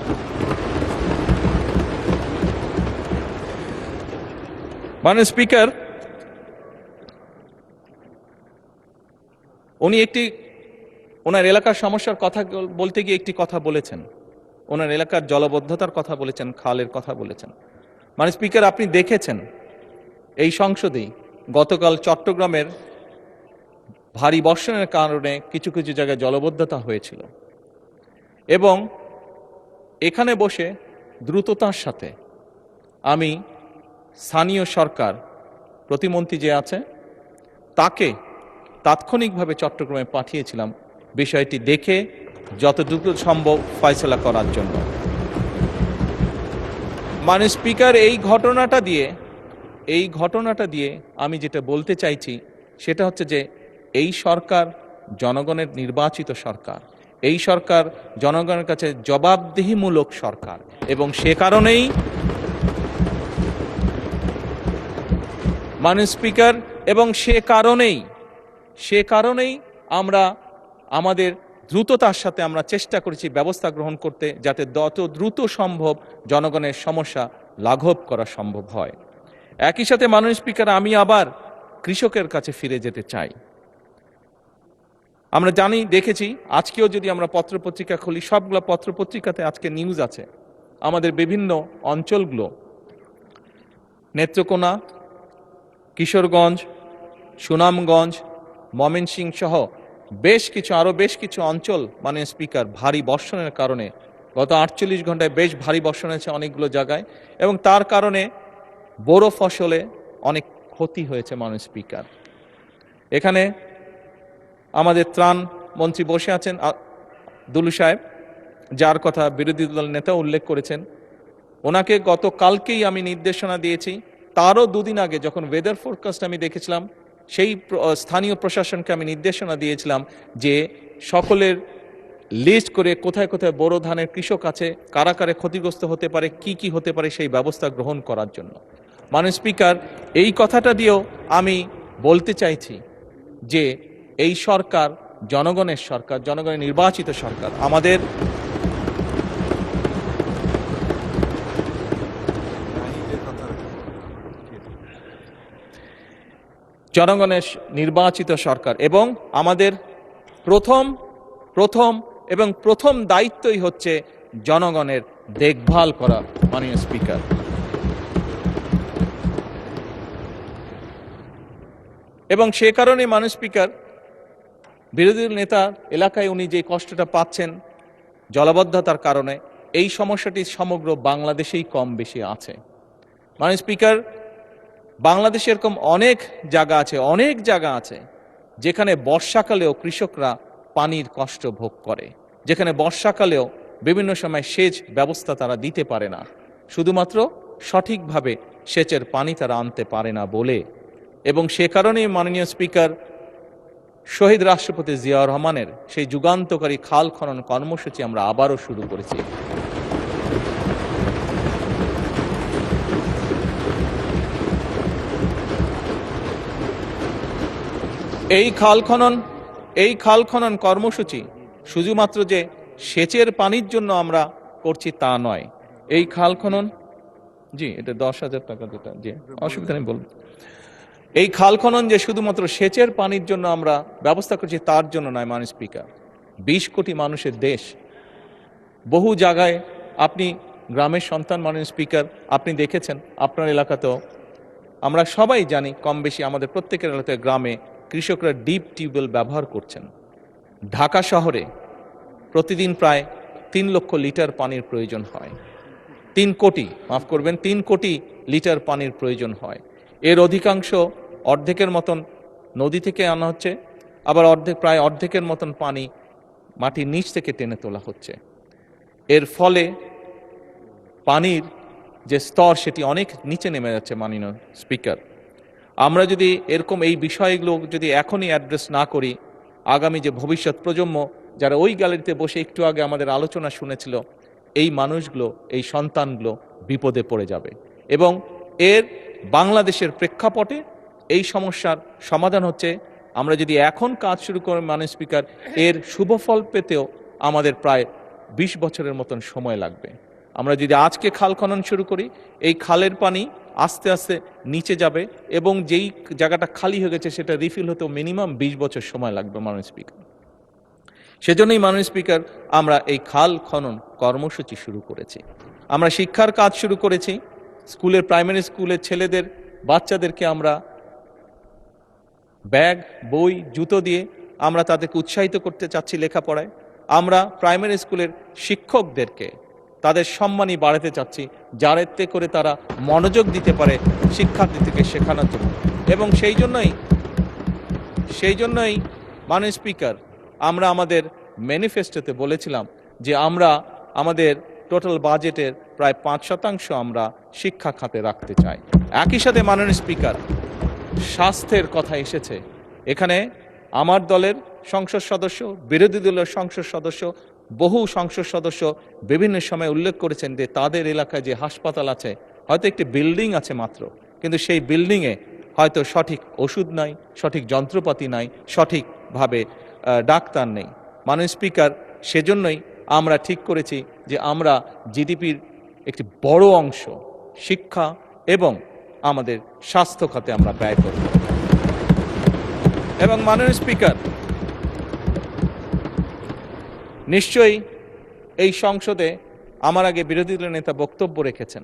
মাননীয় স্পিকার, উনি ওনার এলাকার সমস্যার কথা বলতে গিয়ে একটি কথা বলেছেন। ওনার এলাকার জলবদ্ধতার কথা বলেছেন, খালের কথা বলেছেন। মাননীয় স্পিকার, আপনি দেখেছেন এই সংসদেই গতকাল চট্টগ্রামের ভারী বর্ষণের কারণে কিছু কিছু জায়গায় জলবদ্ধতা হয়েছিল এবং এখানে বসে দ্রুততার সাথে আমি স্থানীয় সরকার প্রতিমন্ত্রী যে আছে তাকে তাৎক্ষণিকভাবে চট্টগ্রামে পাঠিয়েছিলাম বিষয়টি দেখে যত দ্রুত সম্ভব ফয়সলা করার জন্য। মাননীয় স্পিকার, এই ঘটনাটা দিয়ে আমি যেটা বলতে চাইছি সেটা হচ্ছে যে এই সরকার জনগণের নির্বাচিত সরকার, এই সরকার জনগণের কাছে জবাবদিহিমূলক সরকার এবং সে কারণেই মাননীয় স্পিকার এবং সে কারণেই আমরা আমাদের দ্রুততার সাথে আমরা চেষ্টা করেছি ব্যবস্থা গ্রহণ করতে, যাতে যত দ্রুত সম্ভব জনগণের সমস্যা লাঘব করা সম্ভব হয়। একই সাথে মাননীয় স্পিকার, আমি আবার কৃষকের কাছে ফিরে যেতে চাই। আমরা দেখেছি আজকেও যদি আমরা পত্রপত্রিকা খুলি, সবগুলো পত্রপত্রিকাতে আজকে নিউজ আছে আমাদের বিভিন্ন অঞ্চলগুলো, নেত্রকোনা, কিশোরগঞ্জ, সুনামগঞ্জ, ময়মনসিংহ সহ আরো বেশ কিছু অঞ্চল মাননীয় স্পিকার ভারী বর্ষণের কারণে গত 48 ঘন্টায় বেশ ভারী বর্ষণ হয়েছে অনেকগুলো জায়গায় এবং তার কারণে বোরো ফসলে অনেক ক্ষতি হয়েছে। মাননীয় স্পিকার, এখানে আমাদের ত্রাণ মন্ত্রী বসে আছেন দুলু সাহেব, যার কথা বিরোধী দল নেতা উল্লেখ করেছেন। ওনাকে গতকালকেই আমি নির্দেশনা দিয়েছি, তারও দুদিন আগে যখন ওয়েদার ফোরকাস্ট আমি দেখেছিলাম সেই স্থানীয় প্রশাসনকে আমি নির্দেশনা দিয়েছিলাম যে সকলের লিস্ট করে কোথায় কোথায় বোরো ধানের কৃষক আছে, কারা কারা ক্ষতিগ্রস্ত হতে পারে, কি কি হতে পারে সেই ব্যবস্থা গ্রহণ করার জন্য। মাননীয় স্পিকার, এই কথাটা দিয়েও আমি বলতে চাইছি যে এই সরকার জনগণের সরকার, জনগণের নির্বাচিত সরকার। আমাদের জনগণের নির্বাচিত সরকার এবং আমাদের প্রথম দায়িত্বই হচ্ছে জনগণের দেখভাল করা। মাননীয় স্পিকার, এবং সে কারণে মাননীয় স্পিকার, বিরোধী নেতা এলাকায় উনি যে কষ্টটা পাচ্ছেন জলাবদ্ধতার কারণে, এই সমস্যাটি সমগ্র বাংলাদেশেই কম বেশি আছে। মাননীয় স্পিকার, বাংলাদেশে এরকম অনেক জায়গা আছে যেখানে বর্ষাকালেও কৃষকরা পানির কষ্ট ভোগ করে, যেখানে বর্ষাকালেও বিভিন্ন সময় সেচ ব্যবস্থা তারা দিতে পারে না, শুধুমাত্র সঠিকভাবে সেচের পানি তারা আনতে পারে না বলে। এবং সে কারণেই মাননীয় স্পিকার, শহীদ রাষ্ট্রপতি জিয়াউর রহমানের সেই যুগান্তকারী খাল খনন কর্মসূচি আমরা আবারও শুরু করেছি। এই খাল খনন কর্মসূচি শুধুমাত্র যে সেচের পানির জন্য আমরা করছি তা নয়। এই খাল খনন, জি এটা 10,000 টাকা, যেটা জি অসুবিধা নেই বলুন। এই খাল খনন যে শুধুমাত্র সেচের পানির জন্য আমরা ব্যবস্থা করছি তার জন্য নয়। মাননীয় স্পিকার, 20 কোটি মানুষের দেশ, বহু জায়গায় আপনি গ্রামের সন্তান। মাননীয় স্পিকার, আপনি দেখেছেন আপনার এলাকাতেও, আমরা সবাই জানি কম বেশি আমাদের প্রত্যেকের এলাকায় গ্রামে কৃষকরা ডিপ টিউবওয়েল ব্যবহার করছেন। ঢাকা শহরে প্রতিদিন প্রায় 3 লক্ষ লিটার পানির প্রয়োজন হয়। 3 কোটি লিটার পানির প্রয়োজন হয়। এর অধিকাংশ, অর্ধেকের মতন নদী থেকে আনা হচ্ছে, আবার প্রায় অর্ধেকের মতন পানি মাটির নিচ থেকে টেনে তোলা হচ্ছে। এর ফলে পানির যে স্তর সেটি অনেক নিচে নেমে যাচ্ছে। মাননীয় স্পিকার, আমরা যদি এরকম এই বিষয়গুলো যদি এখনই অ্যাড্রেস না করি, আগামী যে ভবিষ্যৎ প্রজন্ম যারা ওই গ্যালারিতে বসে একটু আগে আমাদের আলোচনা শুনেছিল, এই মানুষগুলো, এই সন্তানগুলো বিপদে পড়ে যাবে। এবং এর বাংলাদেশের প্রেক্ষাপটে এই সমস্যার সমাধান হচ্ছে আমরা যদি এখন কাজ শুরু করি। মাননীয় স্পিকার, এর শুভফল পেতেও আমাদের প্রায় 20 বছরের মতন সময় লাগবে। আমরা যদি আজকে খাল খনন শুরু করি, এই খালের পানি আস্তে আস্তে নিচে যাবে এবং যেই জায়গাটা খালি হয়ে গেছে সেটা রিফিল হতে মিনিমাম 20 বছর সময় লাগবে মাননীয় স্পিকার। সেজন্যই মাননীয় স্পিকার আমরা এই খাল খনন কর্মসূচি শুরু করেছি। আমরা শিক্ষার কাজ শুরু করেছি। স্কুলের প্রাইমারি স্কুলের ছেলেদের বাচ্চাদেরকে আমরা ব্যাগ, বই, জুতো দিয়ে আমরা তাদেরকে উৎসাহিত করতে চাচ্ছি লেখাপড়ায়। আমরা প্রাইমারি স্কুলের শিক্ষকদেরকে তাদের সম্মানই বাড়াতে চাচ্ছি, যাতে করে তারা মনোযোগ দিতে পারে শিক্ষার্থীদেরকে শেখানোর জন্য। এবং সেই জন্যই মাননীয় স্পিকার আমরা আমাদের ম্যানিফেস্টোতে বলেছিলাম যে আমরা আমাদের টোটাল বাজেটের প্রায় 5% আমরা শিক্ষা খাতে রাখতে চাই। একই সাথে মাননীয় স্পিকার স্বাস্থ্যের কথা এসেছে। এখানে আমার দলের সংসদ সদস্য, বিরোধী দলের সংসদ সদস্য, বহু সংসদ সদস্য বিভিন্ন সময় উল্লেখ করেছেন যে তাদের এলাকায় যে হাসপাতাল আছে, হয়তো একটি বিল্ডিং আছে মাত্র, কিন্তু সেই বিল্ডিংয়ে হয়তো সঠিক ওষুধ নাই, সঠিক যন্ত্রপাতি নাই, সঠিকভাবে ডাক্তার নেই। মাননীয় স্পিকার, সেজন্যই আমরা ঠিক করেছি যে আমরা জিডিপির একটি বড় অংশ শিক্ষা এবং আমাদের স্বাস্থ্য খাতে আমরা ব্যয় করব। এবং মাননীয় স্পিকার, নিশ্চয়ই এই সংসদে আমার আগে বিরোধী দলের নেতা বক্তব্য রেখেছেন,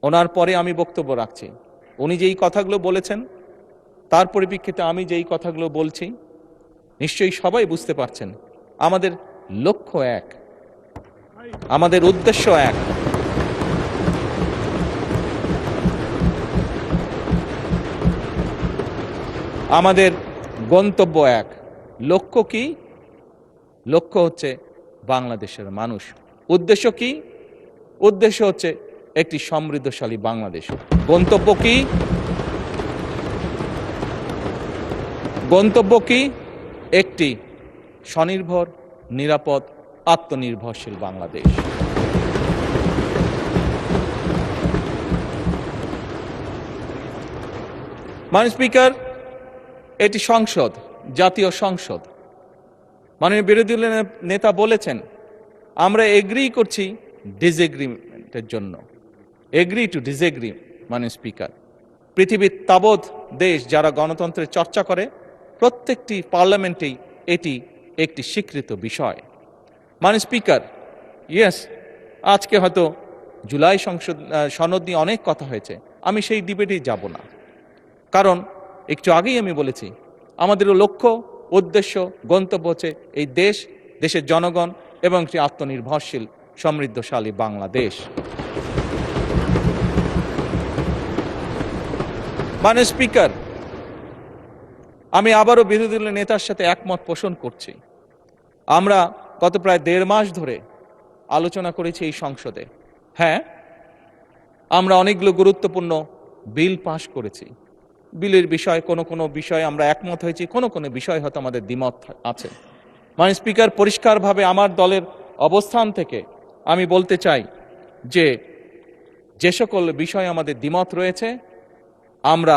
ওনার পরে আমি বক্তব্য রাখছি। উনি যেই কথাগুলো বলেছেন তার পরিপ্রেক্ষিতে আমি যেই কথাগুলো বলছি, নিশ্চয়ই সবাই বুঝতে পারছেন আমাদের লক্ষ্য এক, আমাদের উদ্দেশ্য এক। আমাদের গন্তব্য এক। লক্ষ্য কি? লক্ষ্য হচ্ছে বাংলাদেশের মানুষ। উদ্দেশ্য কি? উদ্দেশ্য হচ্ছে একটি সমৃদ্ধশালী বাংলাদেশ। গন্তব্য কি? গন্তব্য কি? একটি স্বনির্ভর, নিরাপদ, আত্মনির্ভরশীল বাংলাদেশ। মাননীয় স্পিকার, এটি সংসদ, জাতীয় সংসদ। মাননীয় বিরোধী দলের নেতা বলেছেন আমরা এগ্রি করছি ডিসএগ্রিমেন্টের জন্য। Agree to disagree. মাননীয় স্পিকার, পৃথিবীর তাবৎ দেশ যারা গণতন্ত্রের চর্চা করে, প্রত্যেকটি পার্লামেন্টেই এটি একটি স্বীকৃত বিষয়। মাননীয় স্পিকার, ইয়েস, আজকে হয়তো জুলাই সনদ নিয়ে অনেক কথা হয়েছে, আমি সেই ডিবেটেই যাব না। কারণ একটু আগেই আমি বলেছি আমাদের লক্ষ্য, উদ্দেশ্য, গন্তব্য হচ্ছে এই দেশ, দেশের জনগণ এবং একটি আত্মনির্ভরশীল সমৃদ্ধশালী বাংলাদেশ। মাননীয় স্পিকার, আমি আবারও বিরোধী দলের নেতার সাথে একমত পোষণ করছি। আমরা গত প্রায় 1.5 মাস ধরে আলোচনা করেছি এই সংসদে। হ্যাঁ, আমরা অনেকগুলো গুরুত্বপূর্ণ বিল পাশ করেছি। বিলের বিষয় কোনো বিষয়ে আমরা একমত হয়েছি, কোনো বিষয় হয়তো আমাদের দ্বিমত আছে। মাননীয় স্পিকার, পরিষ্কারভাবে আমার দলের অবস্থান থেকে আমি বলতে চাই যে সকল বিষয়ে আমাদের দ্বিমত রয়েছে আমরা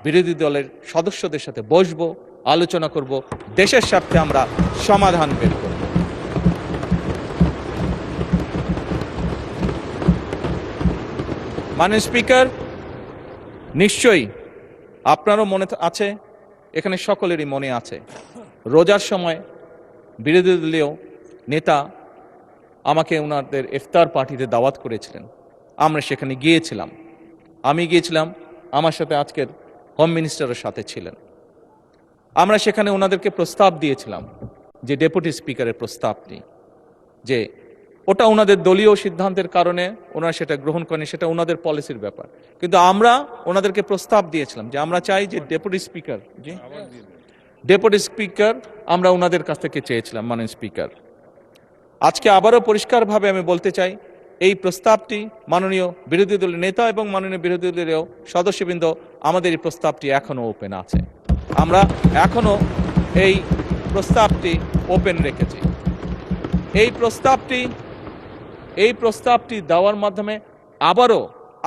বিরোধী দলের সদস্যদের সাথে বসবো, আলোচনা করব, দেশের স্বার্থে আমরা সমাধান বের করব। মাননীয় স্পিকার, নিশ্চয়ই আপনারও মনে আছে, এখানে সকলেরই মনে আছে, রোজার সময় বিরোধী দলীয় নেতা আমাকে ওনাদের ইফতার পার্টিতে দাওয়াত করেছিলেন। আমরা সেখানে গিয়েছিলাম। আমি গিয়েছিলাম, আমার সাথে আজকের হোম মিনিস্টারের সাথে ছিলেন। আমরা সেখানে ওনাদেরকে প্রস্তাব দিয়েছিলাম যে ডেপুটি স্পিকারের প্রস্তাবটি, যে ওটা ওনাদের দলীয় সিদ্ধান্তের কারণে ওনারা সেটা গ্রহণ করেন, সেটা ওনাদের পলিসির ব্যাপার। কিন্তু আমরা ওনাদেরকে প্রস্তাব দিয়েছিলাম যে আমরা চাই যে ডেপুটি স্পিকার আমরা ওনাদের কাছ থেকে চেয়েছিলাম। মাননীয় স্পিকার, আজকে আবারও পরিষ্কারভাবে আমি বলতে চাই, এই প্রস্তাবটি মাননীয় বিরোধী দলের নেতা এবং মাননীয় বিরোধী দলীয় সদস্যবৃন্দ, আমাদের এই প্রস্তাবটি এখনো ওপেন আছে। আমরা এখনো এই প্রস্তাবটি ওপেন রেখেছি। এই প্রস্তাবটি দেওয়ার মাধ্যমে আবারও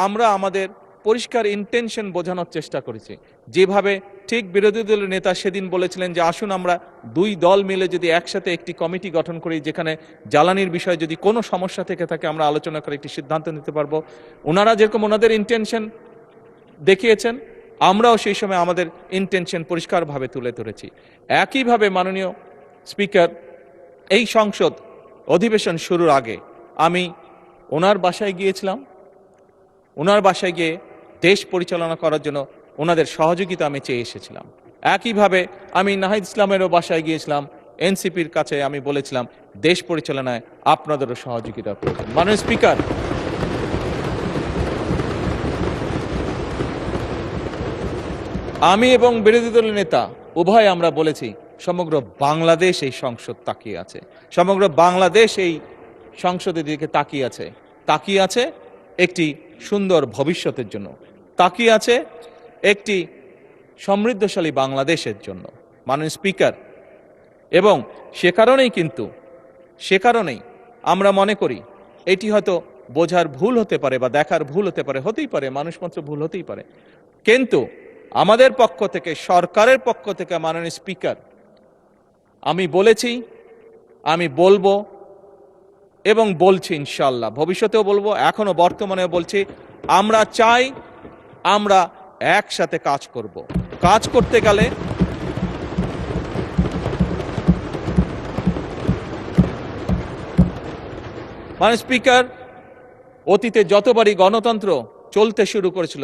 আমরা আমাদের পরিষ্কার ইন্টেনশন বোঝানোর চেষ্টা করেছি। যেভাবে ঠিক বিরোধী দলের নেতা সেদিন বলেছিলেন যে আসুন আমরা দুই দল মিলে যদি একসাথে একটি কমিটি গঠন করি, যেখানে জ্বালানির বিষয়ে যদি কোনো সমস্যা থেকে থাকে আমরা আলোচনা করে একটি সিদ্ধান্ত নিতে পারবো। ওনারা যেরকম ওনাদের ইন্টেনশন দেখিয়েছেন, আমরাও সেই সময় আমাদের ইন্টেনশন পরিষ্কারভাবে তুলে ধরেছি। একইভাবে মাননীয় স্পিকার, এই সংসদ অধিবেশন শুরুর আগে আমি ওনার বাসায় গিয়েছিলাম। ওনার বাসায় গিয়ে দেশ পরিচালনা করার জন্য ওনাদের সহযোগিতা আমি চেয়ে এসেছিলাম। একইভাবে আমি নাহিদ ইসলামেরও বাসায় গিয়েছিলাম, এনসিপির কাছে আমি বলেছিলাম দেশ পরিচালনায় আপনাদেরও সহযোগিতা প্রয়োজন। মাননীয় স্পিকার, আমি এবং বিরোধী দলের নেতা উভয় আমরা বলেছি সমগ্র বাংলাদেশ এই সংসদ তাকিয়ে আছে, সমগ্র বাংলাদেশ এই সংসদের দিকে তাকিয়ে আছে একটি সুন্দর ভবিষ্যতের জন্য, তাকিয়ে আছে একটি সমৃদ্ধশালী বাংলাদেশের জন্য। মাননীয় স্পিকার, এবং সে কারণেই আমরা মনে করি এটি হয়তো বোঝার ভুল হতে পারে বা দেখার ভুল হতে পারে, হতেই পারে, মানুষ মাত্র ভুল হতেই পারে, কিন্তু আমাদের পক্ষ থেকে, সরকারের পক্ষ থেকে মাননীয় স্পিকার আমি বলেছি, আমি বলবো এবং বলছি, ইনশাআল্লাহ ভবিষ্যতেও বলবো, এখনো বর্তমানেও বলছি, আমরা চাই আমরা একসাথে কাজ করব। কাজ করতে গেলে মাননীয় স্পিকার, অতীতে যতবারই গণতন্ত্র চলতে শুরু করেছিল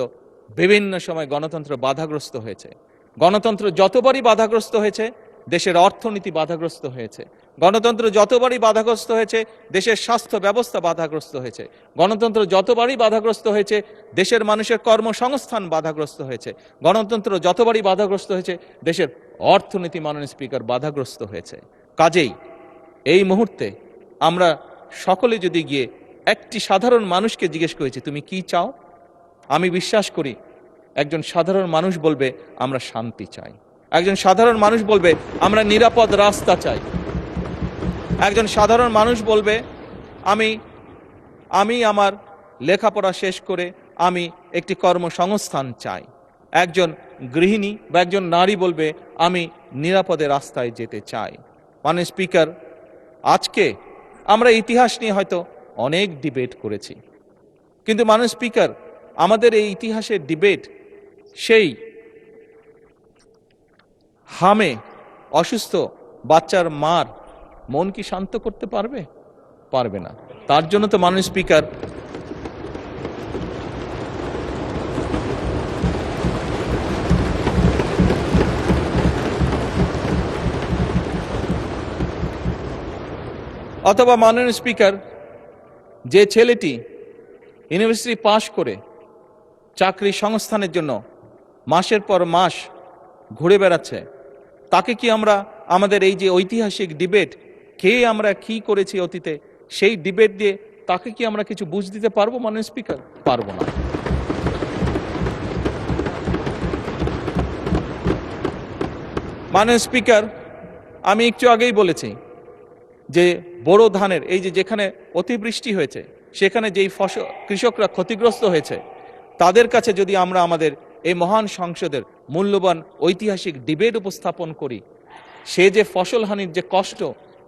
বিভিন্ন সময় গণতন্ত্র বাধাগ্রস্ত হয়েছে। গণতন্ত্র যতবারই বাধাগ্রস্ত হয়েছে দেশের অর্থনীতি বাধাগ্রস্ত হয়েছে। গণতন্ত্র যতবারই বাধাগ্রস্ত হয়েছে দেশের স্বাস্থ্য ব্যবস্থা বাধাগ্রস্ত হয়েছে। গণতন্ত্র যতবারই বাধাগ্রস্ত হয়েছে দেশের মানুষের কর্মসংস্থান বাধাগ্রস্ত হয়েছে। গণতন্ত্র যতবারই বাধাগ্রস্ত হয়েছে দেশের অর্থনীতি, মাননীয় স্পিকার, বাধাগ্রস্ত হয়েছে। কাজেই এই মুহূর্তে আমরা সকলে যদি গিয়ে একটি সাধারণ মানুষকে জিজ্ঞেস করেছি তুমি কি চাও, আমি বিশ্বাস করি একজন সাধারণ মানুষ বলবে আমরা শান্তি চাই, একজন সাধারণ মানুষ বলবে আমরা নিরাপদ রাস্তা চাই, একজন সাধারণ মানুষ বলবে আমি আমার লেখাপড়া শেষ করে আমি একটি কর্মসংস্থান চাই, একজন গৃহিণী বা একজন নারী বলবে আমি নিরাপদে রাস্তায় যেতে চাই। মাননীয় স্পিকার, আজকে আমরা ইতিহাস নিয়ে হয়তো অনেক ডিবেট করেছি, কিন্তু মাননীয় স্পিকার আমাদের এই ইতিহাসের ডিবেট সেই হামে অসুস্থ বাচ্চার মার মন কি শান্ত করতে পারবে? পারবে না। তার জন্য তো মাননীয় স্পিকার অথবা মাননীয় স্পিকার যে ছেলেটি ইউনিভার্সিটি পাশ করে চাকরি সংস্থানের জন্য মাসের পর মাস ঘুরে বেড়াচ্ছে, তাকে কি আমরা আমাদের এই যে ঐতিহাসিক ডিবেট, কে আমরা কি করেছি অতীতে, সেই ডিবেট দিয়ে তাকে কি আমরা কিছু বুঝ দিতে পারবো? মাননীয় স্পিকার, পারবো না। মাননীয় স্পিকার, আমি একটু আগেই বলেছি যে বোরো ধানের এই যে যেখানে অতিবৃষ্টি হয়েছে সেখানে যেই ফসল কৃষকরা ক্ষতিগ্রস্ত হয়েছে তাদের কাছে যদি আমরা আমাদের এই মহান সংসদের মূল্যবান ঐতিহাসিক ডিবেট উপস্থাপন করি, সে যে ফসল হানির যে কষ্ট,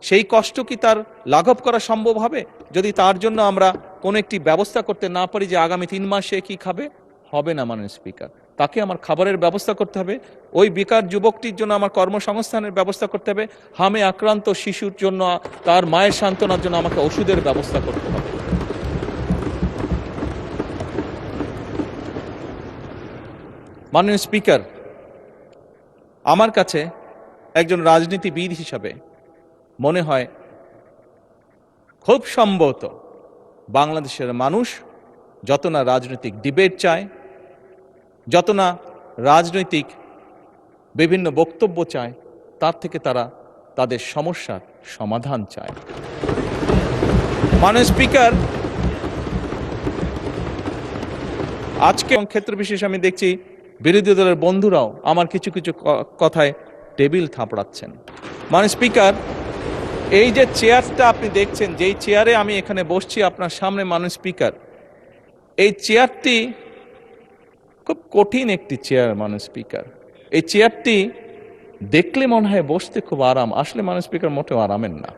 সেই কষ্ট কি তার লাঘব করা সম্ভব হবে যদি তার জন্য আমরা কোনো একটি ব্যবস্থা করতে না পারি যে আগামী 3 মাস সে কি খাবে? হবে না। মাননীয় স্পিকার, তাকে আমার খাবারের ব্যবস্থা করতে হবে, ওই বেকার যুবকটির জন্য আমার কর্মসংস্থানের ব্যবস্থা করতে হবে, হামে আক্রান্ত শিশুর জন্য তার মায়ের সান্ত্বনার জন্য আমাকে ওষুধের ব্যবস্থা করতে হবে। মাননীয় স্পিকার, আমার কাছে একজন রাজনীতিবিদ হিসাবে মনে হয় খুব সম্ভবত বাংলাদেশের মানুষ যত না রাজনৈতিক ডিবেট চায়, যত না রাজনৈতিক বিভিন্ন বক্তব্য চায়, তার থেকে তারা তাদের সমস্যার সমাধান চায়। মাননীয় স্পিকার, আজকে ক্ষেত্র বিশেষ আমি দেখছি বিরোধী দলের বন্ধুরাও আমার কিছু কিছু কথায় টেবিল থাপড়াচ্ছেন। মাননীয় স্পিকার, এই যে চেয়ারটা আপনি দেখছেন, যেই চেয়ারে আমি এখানে বসছি আপনার সামনে, মাননীয় স্পিকার, এই চেয়ারটি খুব কঠিন একটি চেয়ার। মাননীয় স্পিকার, এই চেয়ারটি দেখলে মনে হয় বসতে খুব আরাম, আসলে মাননীয় স্পিকার মোটেও আরামের না।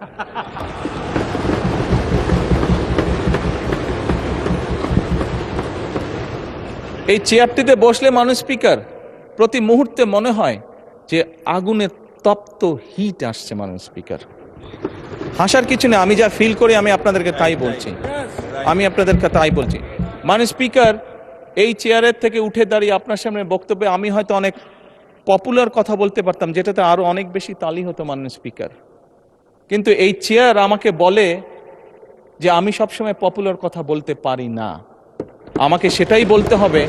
এই চেয়ারটিতে বসলে মাননীয় স্পিকার প্রতি মুহূর্তে মনে হয় যে আগুনের তপ্ত হিট আসছে। মাননীয় স্পিকার, হাসার কিছু নেই, আমি যা ফিল করি আমি আপনাদেরকে তাই বলছি, মাননীয় স্পিকার, এই চেয়ারের থেকে উঠে দাঁড়িয়ে আপনার সামনে বক্তব্যে আমি হয়তো অনেক পপুলার কথা বলতে পারতাম, যেটাতে আরো অনেক বেশি তালি হতো মাননীয় স্পিকার, কিন্তু এই চেয়ার আমাকে বলে যে আমি সবসময় পপুলার কথা বলতে পারি না, আমাকে সেটাই বলতে হবে।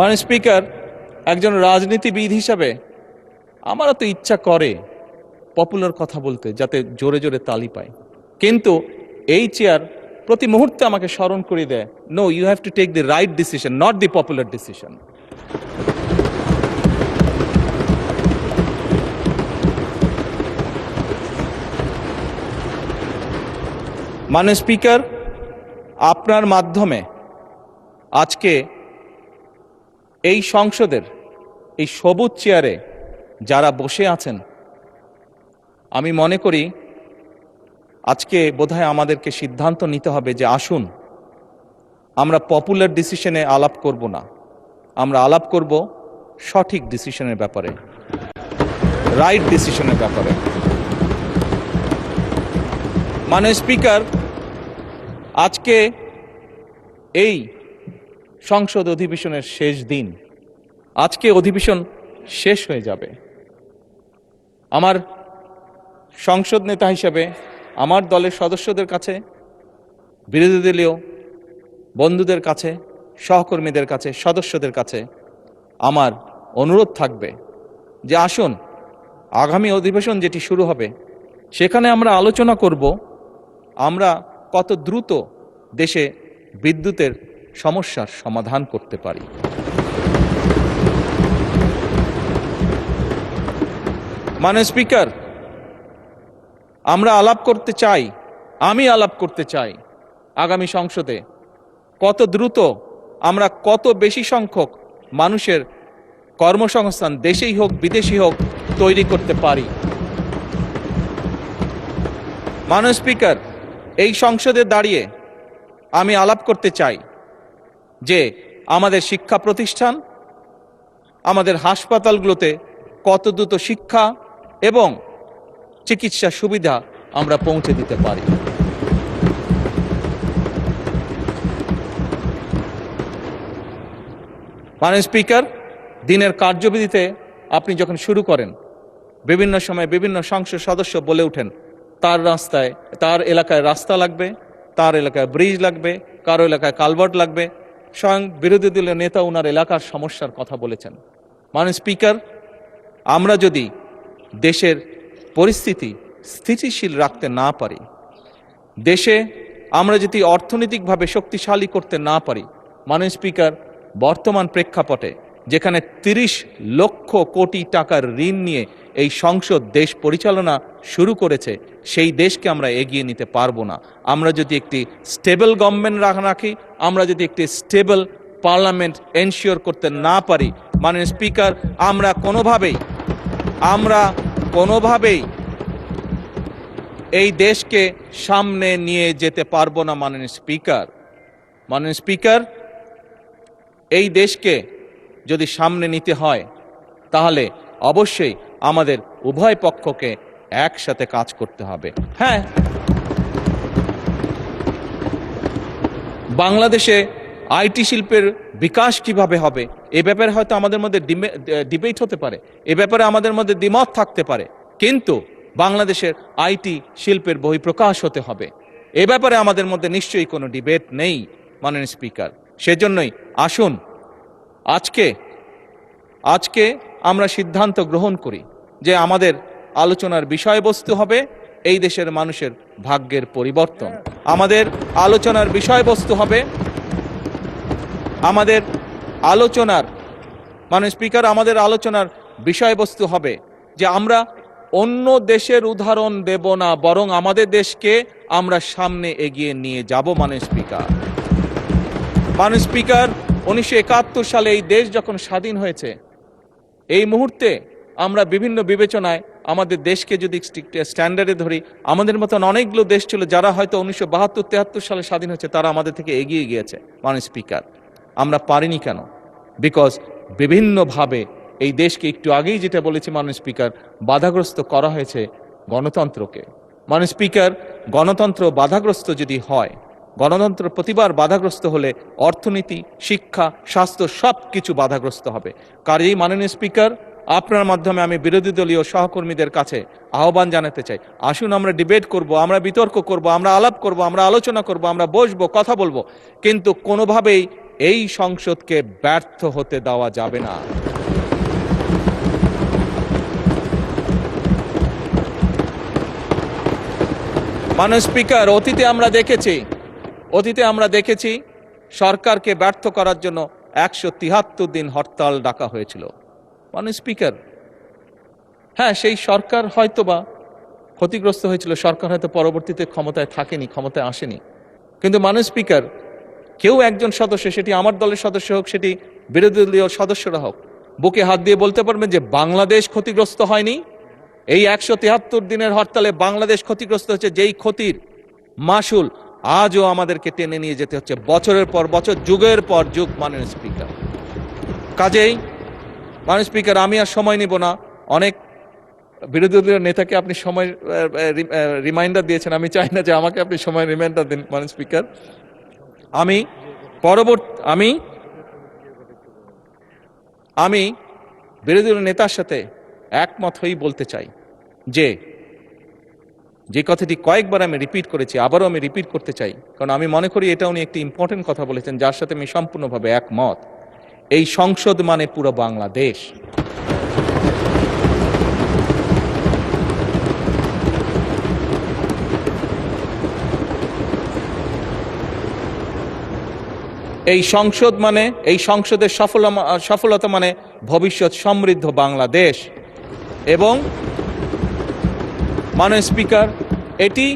মাননীয় স্পিকার, একজন রাজনীতিবিদ হিসাবে আমারও তো ইচ্ছা করে পপুলার কথা বলতে, যাতে জোরে জোরে তালি পায়, কিন্তু এই চেয়ার প্রতি মুহূর্তে আমাকে স্মরণ করে দেয়, no, you have to take the right decision, not the popular decision. মাননীয় স্পিকার, আপনার মাধ্যমে আজকে এই সংসদের এই সবুজ চেয়ারে যারা বসে আছেন, আমি মনে করি আজকে বোধহয় আমাদেরকে সিদ্ধান্ত নিতে হবে যে আসুন আমরা পপুলার ডিসিশনে আলাপ করব না, আমরা আলাপ করব সঠিক ডিসিশনের ব্যাপারে, রাইট ডিসিশনের ব্যাপারে। মাননীয় স্পিকার, আজকে এই সংসদ অধিবেশনের শেষ দিন, আজকে অধিবেশন শেষ হয়ে যাবে। আমার সংসদ নেতা হিসেবে আমার দলের সদস্যদের কাছে, বিরোধী দলীয় বন্ধুদের কাছে, সহকর্মীদের কাছে, সদস্যদের কাছে আমার অনুরোধ থাকবে যে আসুন আগামী অধিবেশন যেটি শুরু হবে সেখানে আমরা আলোচনা করব আমরা কত দ্রুত দেশে বিদ্যুতের সমস্যার সমাধান করতে পারি। মাননীয় স্পিকার, আমরা আলাপ করতে চাই, আমি আলাপ করতে চাই আগামী সংসদে কত দ্রুত আমরা কত বেশি সংখ্যক মানুষের কর্মসংস্থান, দেশেই হোক বিদেশি হোক, তৈরি করতে পারি। মাননীয় স্পিকার, এই সংসদে দাঁড়িয়ে আমি আলাপ করতে চাই যে আমাদের শিক্ষা প্রতিষ্ঠান, আমাদের হাসপাতালগুলোতে কত দ্রুত শিক্ষা এবং চিকিৎসা সুবিধা আমরা পৌঁছে দিতে পারি। মাননীয় স্পিকার, দিনের কার্যবিধিতে আপনি যখন শুরু করেন, বিভিন্ন সময় বিভিন্ন সংসদ সদস্য বলে ওঠেন তার রাস্তায়, তার এলাকায় রাস্তা লাগবে, তার এলাকায় ব্রিজ লাগবে, কারো এলাকায় কালভার্ট লাগবে, স্বয়ং বিরোধী দলীয় নেতা ওনার এলাকার সমস্যার কথা বলেছেন। মাননীয় স্পিকার, আমরা যদি দেশের পরিস্থিতি স্থিতিশীল রাখতে না পারি, দেশে আমরা যদি অর্থনৈতিকভাবে শক্তিশালী করতে না পারি, মাননীয় স্পিকার, বর্তমান প্রেক্ষাপটে যেখানে 30 লক্ষ কোটি টাকার ঋণ নিয়ে এই সংসদ দেশ পরিচালনা শুরু করেছে, সেই দেশকে আমরা এগিয়ে নিতে পারবো না। আমরা যদি একটি স্টেবল গভর্নমেন্ট রাখি, আমরা যদি একটি স্টেবল পার্লামেন্ট এনশিওর করতে না পারি, মাননীয় স্পিকার, আমরা কোনোভাবেই এই দেশকে সামনে নিয়ে যেতে পারবো না। মাননীয় স্পিকার, এই দেশকে যদি সামনে নিতে হয় তাহলে অবশ্যই আমাদের উভয় পক্ষকে একসাথে কাজ করতে হবে। হ্যাঁ, বাংলাদেশে আইটি শিল্পের বিকাশ কিভাবে হবে এ ব্যাপারে হয়তো আমাদের মধ্যে ডিবেট হতে পারে, এ ব্যাপারে আমাদের মধ্যে দ্বিমত থাকতে পারে, কিন্তু বাংলাদেশের আইটি শিল্পের বহিঃপ্রকাশ হতে হবে, এ ব্যাপারে আমাদের মধ্যে নিশ্চয়ই কোনো ডিবেট নেই। মাননীয় স্পিকার, সেজন্যই আসুন আজকে আমরা সিদ্ধান্ত গ্রহণ করি যে আমাদের আলোচনার বিষয়বস্তু হবে এই দেশের মানুষের ভাগ্যের পরিবর্তন। আমাদের আলোচনার বিষয়বস্তু হবে আমাদের আলোচনার মাননীয় স্পিকার, আমাদের আলোচনার বিষয়বস্তু হবে যে আমরা অন্য দেশের উদাহরণ দেব না, বরং আমাদের দেশকে আমরা সামনে এগিয়ে নিয়ে যাব। মাননীয় স্পিকার, 1971 সালে এই দেশ যখন স্বাধীন হয়েছে, এই মুহূর্তে আমরা বিভিন্ন বিবেচনায় আমাদের দেশকে যদি স্ট্যান্ডার্ডে ধরি, আমাদের মতন অনেকগুলো দেশ ছিল যারা হয়তো 1972-73 সালে স্বাধীন হয়েছে, তারা আমাদের থেকে এগিয়ে গিয়েছে। মাননীয় স্পিকার, আমরা পারিনি কেন? বিকজ বিভিন্নভাবে এই দেশকে, একটু আগেই যেটা বলেছি মাননীয় স্পিকার, বাধাগ্রস্ত করা হয়েছে গণতন্ত্রকে। মাননীয় স্পিকার, গণতন্ত্র বাধাগ্রস্ত যদি হয়, গণতন্ত্র প্রতিবার বাধাগ্রস্ত হলে অর্থনীতি, শিক্ষা, স্বাস্থ্য সব কিছু বাধাগ্রস্ত হবে। কাজেই মাননীয় স্পিকার, আপনার মাধ্যমে আমি বিরোধী দলীয় সহকর্মীদের কাছে আহ্বান জানাতে চাই, আসুন আমরা ডিবেট করব, আমরা বিতর্ক করব, আমরা আলাপ করব, আমরা আলোচনা করব, আমরা বসবো, কথা বলবো, কিন্তু কোনোভাবেই এই সংসদকে ব্যর্থ হতে দেওয়া যাবে না। মাননীয় স্পিকার, অতীতে আমরা দেখেছি সরকারকে ব্যর্থ করার জন্য 173 দিন হরতাল ডাকা হয়েছিল। মাননীয় স্পিকার, হ্যাঁ, সেই সরকার হয়তোবা ক্ষতিগ্রস্ত হয়েছিল, সরকার হয়তো পরবর্তীতে ক্ষমতায় থাকেনি, ক্ষমতায় আসেনি, কিন্তু মাননীয় স্পিকার, কেউ একজন সদস্য, সেটি আমার দলের সদস্য হোক, সেটি বিরোধী দলীয় সদস্যরা হোক, বুকে হাত দিয়ে বলতে পারবেন যে বাংলাদেশ ক্ষতিগ্রস্ত হয়নি? এই 173 দিনের হরতালে বাংলাদেশ ক্ষতিগ্রস্ত হচ্ছে, যেই ক্ষতির মাসুল আজও আমাদেরকে টেনে নিয়ে যেতে হচ্ছে বছরের পর বছর, যুগের পর যুগ। মাননীয় স্পিকার, কাজেই মাননীয় স্পিকার, আমি আর সময় নিব না। অনেক বিরোধী দলীয় নেতাকে আপনি সময় রিমাইন্ডার দিয়েছেন, আমি চাই না যে আমাকে আপনি সময় রিমাইন্ডার দিন। মাননীয় স্পিকার, আমি বিরোধী দলীয় নেতার সাথে একমত হয়েই বলতে চাই যে কথাটি কয়েকবার আমি রিপিট করেছি, আবারও আমি রিপিট করতে চাই, কারণ আমি মনে করি এটা উনি একটি ইম্পর্টেন্ট কথা বলেছেন, যার সাথে আমি সম্পূর্ণভাবে একমত। এই সংসদ মানে পুরো বাংলাদেশ। এই সংসদের সফলতা মানে ভবিষ্যৎ সমৃদ্ধ বাংলাদেশ। এবং মাননীয় স্পিকার, এটি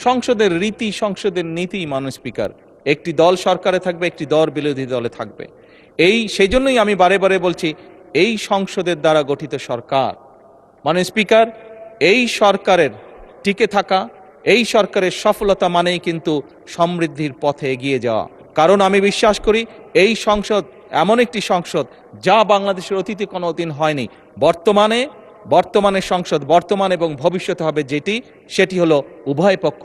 সংসদের রীতি, সংসদের নীতি। মাননীয় স্পিকার, একটি দল সরকারে থাকবে, একটি দল বিরোধী দলে থাকবে। সেই জন্যই আমি বারে বারে বলছি, এই সংসদের দ্বারা গঠিত সরকার। মাননীয় স্পিকার, এই সরকারের টিকে থাকা, এই সরকারের সফলতা মানেই কিন্তু সমৃদ্ধির পথে এগিয়ে যাওয়া। কারণ আমি বিশ্বাস করি এই সংসদ এমন একটি সংসদ যা বাংলাদেশের অতীতে কোনোদিন হয়নি। বর্তমানে সংসদ, বর্তমান এবং ভবিষ্যতে হবে সেটি হলো উভয় পক্ষ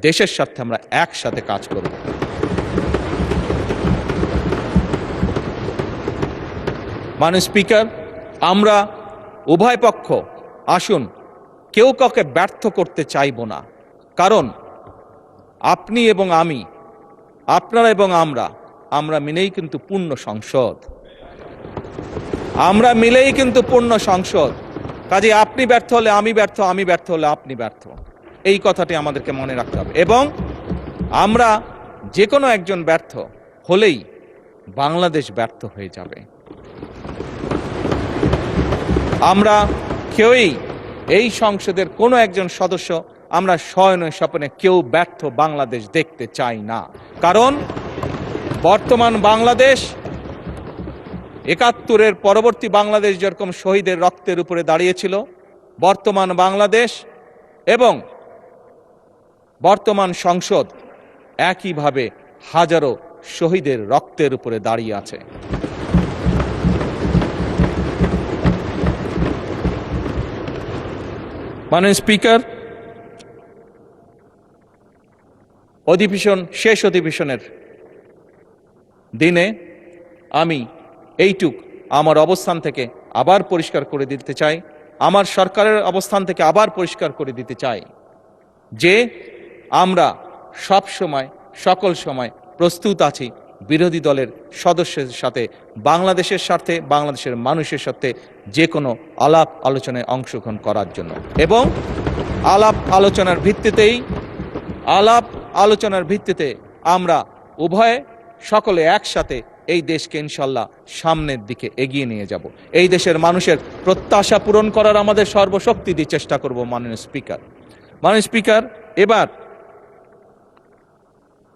দেশের স্বার্থে আমরা একসাথে কাজ করব। মাননীয় স্পিকার, আমরা উভয় পক্ষ আসুন কেউ কাউকে ব্যর্থ করতে চাইব না, কারণ আপনি এবং আমি, আপনারা এবং আমরা মিলেই কিন্তু পূর্ণ সংসদ। আমরা মিলেই কিন্তু পূর্ণ সংসদ। কাজে আপনি ব্যর্থ হলে আমি ব্যর্থ, আমি ব্যর্থ হলে আপনি ব্যর্থ, এই কথাটি আমাদেরকে মনে রাখতে হবে। এবং আমরা যে কোনো একজন ব্যর্থ হলেই বাংলাদেশ ব্যর্থ হয়ে যাবে। আমরা কেউই এই সংসদের কোনো একজন সদস্য, আমরা শয়নে স্বপ্নে কেউ ব্যর্থ বাংলাদেশ দেখতে চাই না। কারণ বর্তমান বাংলাদেশ ৭১-এর পরবর্তী বাংলাদেশ যেরকম শহীদের রক্তের উপরে দাঁড়িয়েছিল, বর্তমান বাংলাদেশ এবং বর্তমান সংসদ একইভাবে হাজারো শহীদের রক্তের উপরে দাঁড়িয়ে আছে। মাননীয় স্পিকার, শেষ অধিবেশনের দিনে আমি আমার অবস্থান থেকে আবার পরিষ্কার করে দিতে চাই, আমার সরকারের অবস্থান থেকে আবার পরিষ্কার করে দিতে চাই যে আমরা সব সময়, সকল সময় প্রস্তুত আছি বিরোধী দলের সদস্যদের সাথে বাংলাদেশের স্বার্থে, বাংলাদেশের মানুষের সাথে যে কোনো আলাপ আলোচনায় অংশগ্রহণ করার জন্য। এবং আলাপ আলোচনার ভিত্তিতে আমরা সকলে একসাথে এই দেশকে ইনশাল্লাহ সামনের দিকে এগিয়ে নিয়ে যাব। এই দেশের মানুষের প্রত্যাশা পূরণ করার আমাদের সর্বশক্তি দিয়ে চেষ্টা করব। মাননীয় স্পিকার, এবার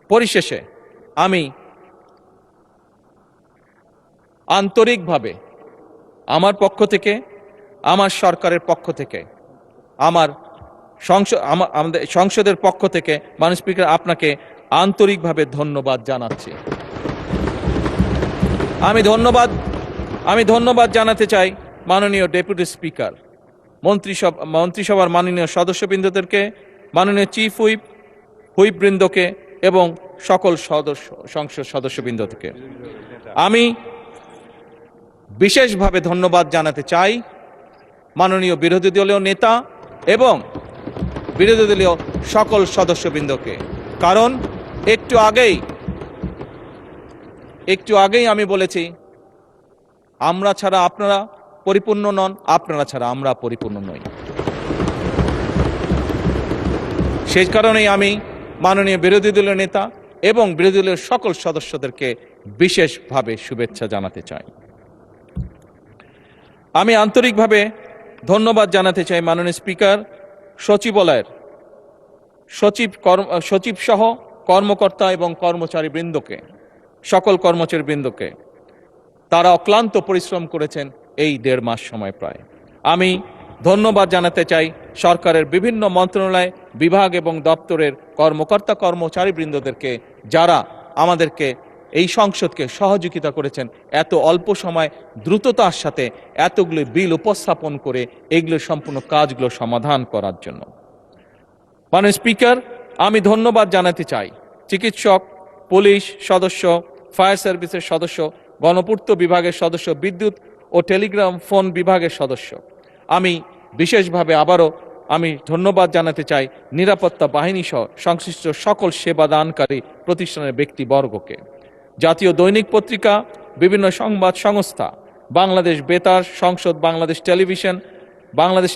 পরিশেষে আমি আন্তরিকভাবে আমার পক্ষ থেকে, আমার সরকারের পক্ষ থেকে, আমাদের সংসদের পক্ষ থেকে মাননীয় স্পিকার আপনাকে আন্তরিকভাবে ধন্যবাদ জানাচ্ছি। আমি ধন্যবাদ জানাতে চাই মাননীয় ডেপুটি স্পিকার, মন্ত্রিসভার মাননীয় সদস্যবৃন্দদেরকে, মাননীয় চিফ হুইপবৃন্দকে এবং সকল সংসদ সদস্যবৃন্দকে। আমি বিশেষভাবে ধন্যবাদ জানাতে চাই মাননীয় বিরোধী দলীয় নেতা এবং বিরোধী দলীয় সকল সদস্যবৃন্দকে, কারণ একটু আগেই আমি বলেছি, আমরা ছাড়া আপনারা পরিপূর্ণ নন, আপনারা ছাড়া আমরা পরিপূর্ণ নই। সেই কারণেই আমি মাননীয় বিরোধী দলীয় নেতা এবং বিরোধী দলীয় সকল সদস্যদেরকে বিশেষভাবে শুভেচ্ছা জানাতে চাই। আমি আন্তরিকভাবে ধন্যবাদ জানাতে চাই মাননীয় স্পিকার, সচিবালয়ের সচিব সহ কর্মকর্তা এবং কর্মচারীবৃন্দকে, সকল কর্মচারীবৃন্দকে। তারা অক্লান্ত পরিশ্রম করেছেন এই 1.5 মাস সময় প্রায়। আমি ধন্যবাদ জানাতে চাই সরকারের বিভিন্ন মন্ত্রণালয়, বিভাগ এবং দপ্তরের কর্মকর্তা কর্মচারীবৃন্দদেরকে, যারা আমাদেরকে এই সংসদকে সহযোগিতা করেছেন এত অল্প সময় দ্রুততার সাথে এতগুলো বিল উপস্থাপন করে এগুলো সম্পূর্ণ কাজগুলো সমাধান করার জন্য। মাননীয় স্পিকার, আমি ধন্যবাদ জানাতে চাই চিকিৎসক, পুলিশ সদস্য, ফায়ার সার্ভিসের সদস্য, গণপূর্ত বিভাগের সদস্য, বিদ্যুৎ ও টেলিগ্রাম ফোন বিভাগের সদস্য। আমি বিশেষভাবে আবারও ধন্যবাদ জানাতে চাই নিরাপত্তা বাহিনী সহ সংশ্লিষ্ট সকল সেবাদানকারী প্রতিষ্ঠানের ব্যক্তিবর্গকে। জাতীয় দৈনিক পত্রিকা, বিভিন্ন সংবাদ সংস্থা, বাংলাদেশ বেতার, সংসদ, বাংলাদেশ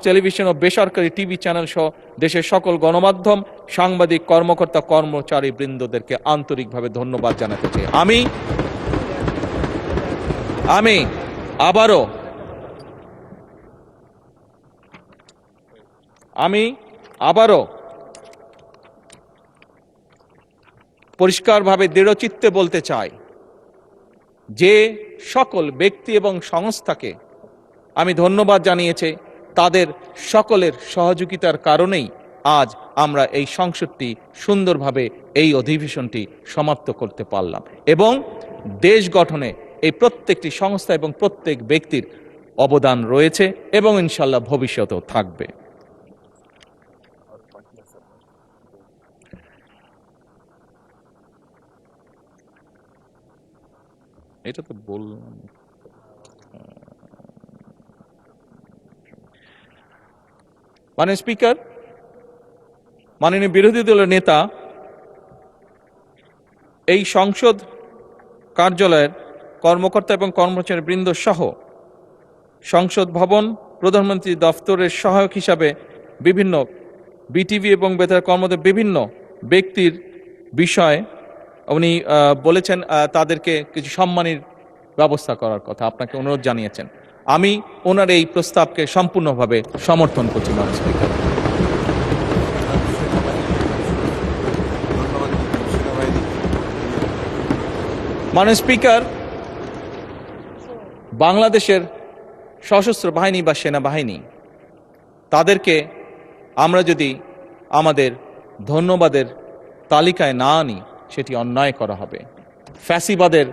টেলিভিশন ও বেসরকারি টিভি চ্যানেল সহ দেশের সকল গণমাধ্যম, সাংবাদিক, কর্মকর্তা কর্মচারী বৃন্দদেরকে আন্তরিকভাবে ধন্যবাদ জানাতে চাই। আমি আবারও পরিষ্কারভাবে দৃঢ়চিত্তে বলতে চাই যে সকল ব্যক্তি এবং সংস্থাকে আমি ধন্যবাদ জানিয়েছি, তাদের সকলের সহযোগিতার কারণেই আজ আমরা এই সংসদটি সুন্দরভাবে এই অধিবেশনটি সমাপ্ত করতে পারলাম এবং দেশ গঠনে এই প্রত্যেকটি সংস্থা এবং প্রত্যেক ব্যক্তির অবদান রয়েছে এবং ইনশাল্লাহ ভবিষ্যতেও থাকবে। এটা তো বললাম। মাননীয় স্পিকার, মাননীয় বিরোধী দলের নেতা, এই সংসদ কার্যালয়ের কর্মকর্তা এবং কর্মচারী বৃন্দ সহ সংসদ ভবন, প্রধানমন্ত্রী দফতরের সহায়ক হিসাবে বিভিন্ন বিটিভি এবং বেতার কর্মদের বিভিন্ন ব্যক্তির বিষয়ে উনি বলেছেন তাদেরকে কিছু সম্মানের ব্যবস্থা করার কথা, আপনাকে অনুরোধ জানিয়েছেন। আমি ওনার এই প্রস্তাবকে সম্পূর্ণভাবে সমর্থন করছি। মাননীয় স্পিকার, মাননীয় স্পিকার, বাংলাদেশের সশস্ত্র বাহিনী বা সেনাবাহিনী, তাদেরকে আমরা যদি আমাদের ধন্যবাদের তালিকায় না আনি সেটি অন্যায় করা হবে। ফ্যাসিবাদের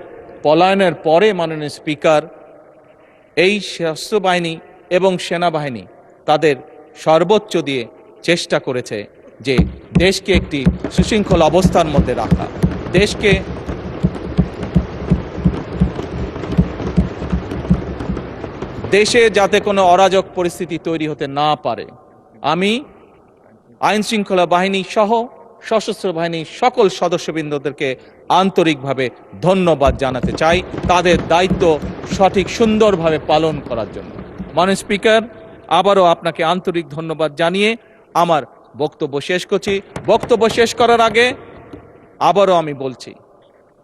পলায়নের পরে মাননীয় স্পিকার, এই সশস্ত্র বাহিনী এবং সেনাবাহিনী তাদের সর্বোচ্চ দিয়ে চেষ্টা করেছে যে দেশকে একটি সুশৃঙ্খল অবস্থার মধ্যে রাখা, দেশে যাতে কোনো অরাজক পরিস্থিতি তৈরি হতে না পারে। আমি আইন শৃঙ্খলা বাহিনী সহ সশস্ত্র বাহিনীর সকল সদস্যবৃন্দদেরকে আন্তরিকভাবে ধন্যবাদ জানাতে চাই তাদের দায়িত্ব সঠিক সুন্দরভাবে পালন করার জন্য। মাননীয় স্পিকার, আবারও আপনাকে আন্তরিক ধন্যবাদ জানিয়ে আমার বক্তব্য শেষ করছি। বক্তব্য শেষ করার আগে আবারও আমি বলছি,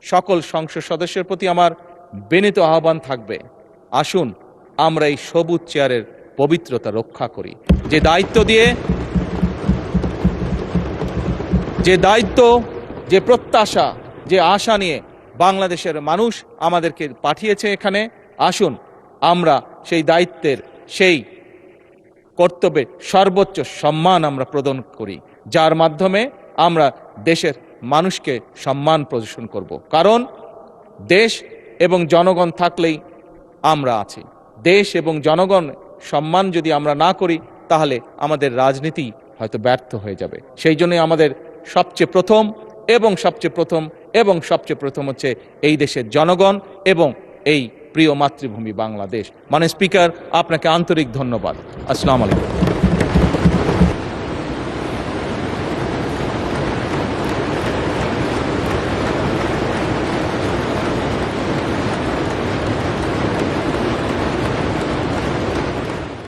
সকল সংসদ সদস্যের প্রতি আমার বিনীত আহ্বান থাকবে, আসুন আমরা এই সবুজ চেয়ারের পবিত্রতা রক্ষা করি। যে দায়িত্ব, যে প্রত্যাশা, যে আশা নিয়ে বাংলাদেশের মানুষ আমাদেরকে পাঠিয়েছে এখানে, আসুন আমরা সেই দায়িত্বের, সেই কর্তব্যে সর্বোচ্চ সম্মান আমরা প্রদান করি, যার মাধ্যমে আমরা দেশের মানুষকে সম্মান প্রদর্শন করব। কারণ দেশ এবং জনগণ থাকলেই আমরা আছি। দেশ এবং জনগণ সম্মান যদি আমরা না করি, তাহলে আমাদের রাজনীতি হয়তো ব্যর্থ হয়ে যাবে। সেই জন্য আমাদের সবচেয়ে প্রথম হচ্ছে এই দেশের জনগণ এবং এই প্রিয় মাতৃভূমি বাংলাদেশ। মানে স্পিকার, আপনাকে আন্তরিক ধন্যবাদ। আসসালামু আলাইকুম।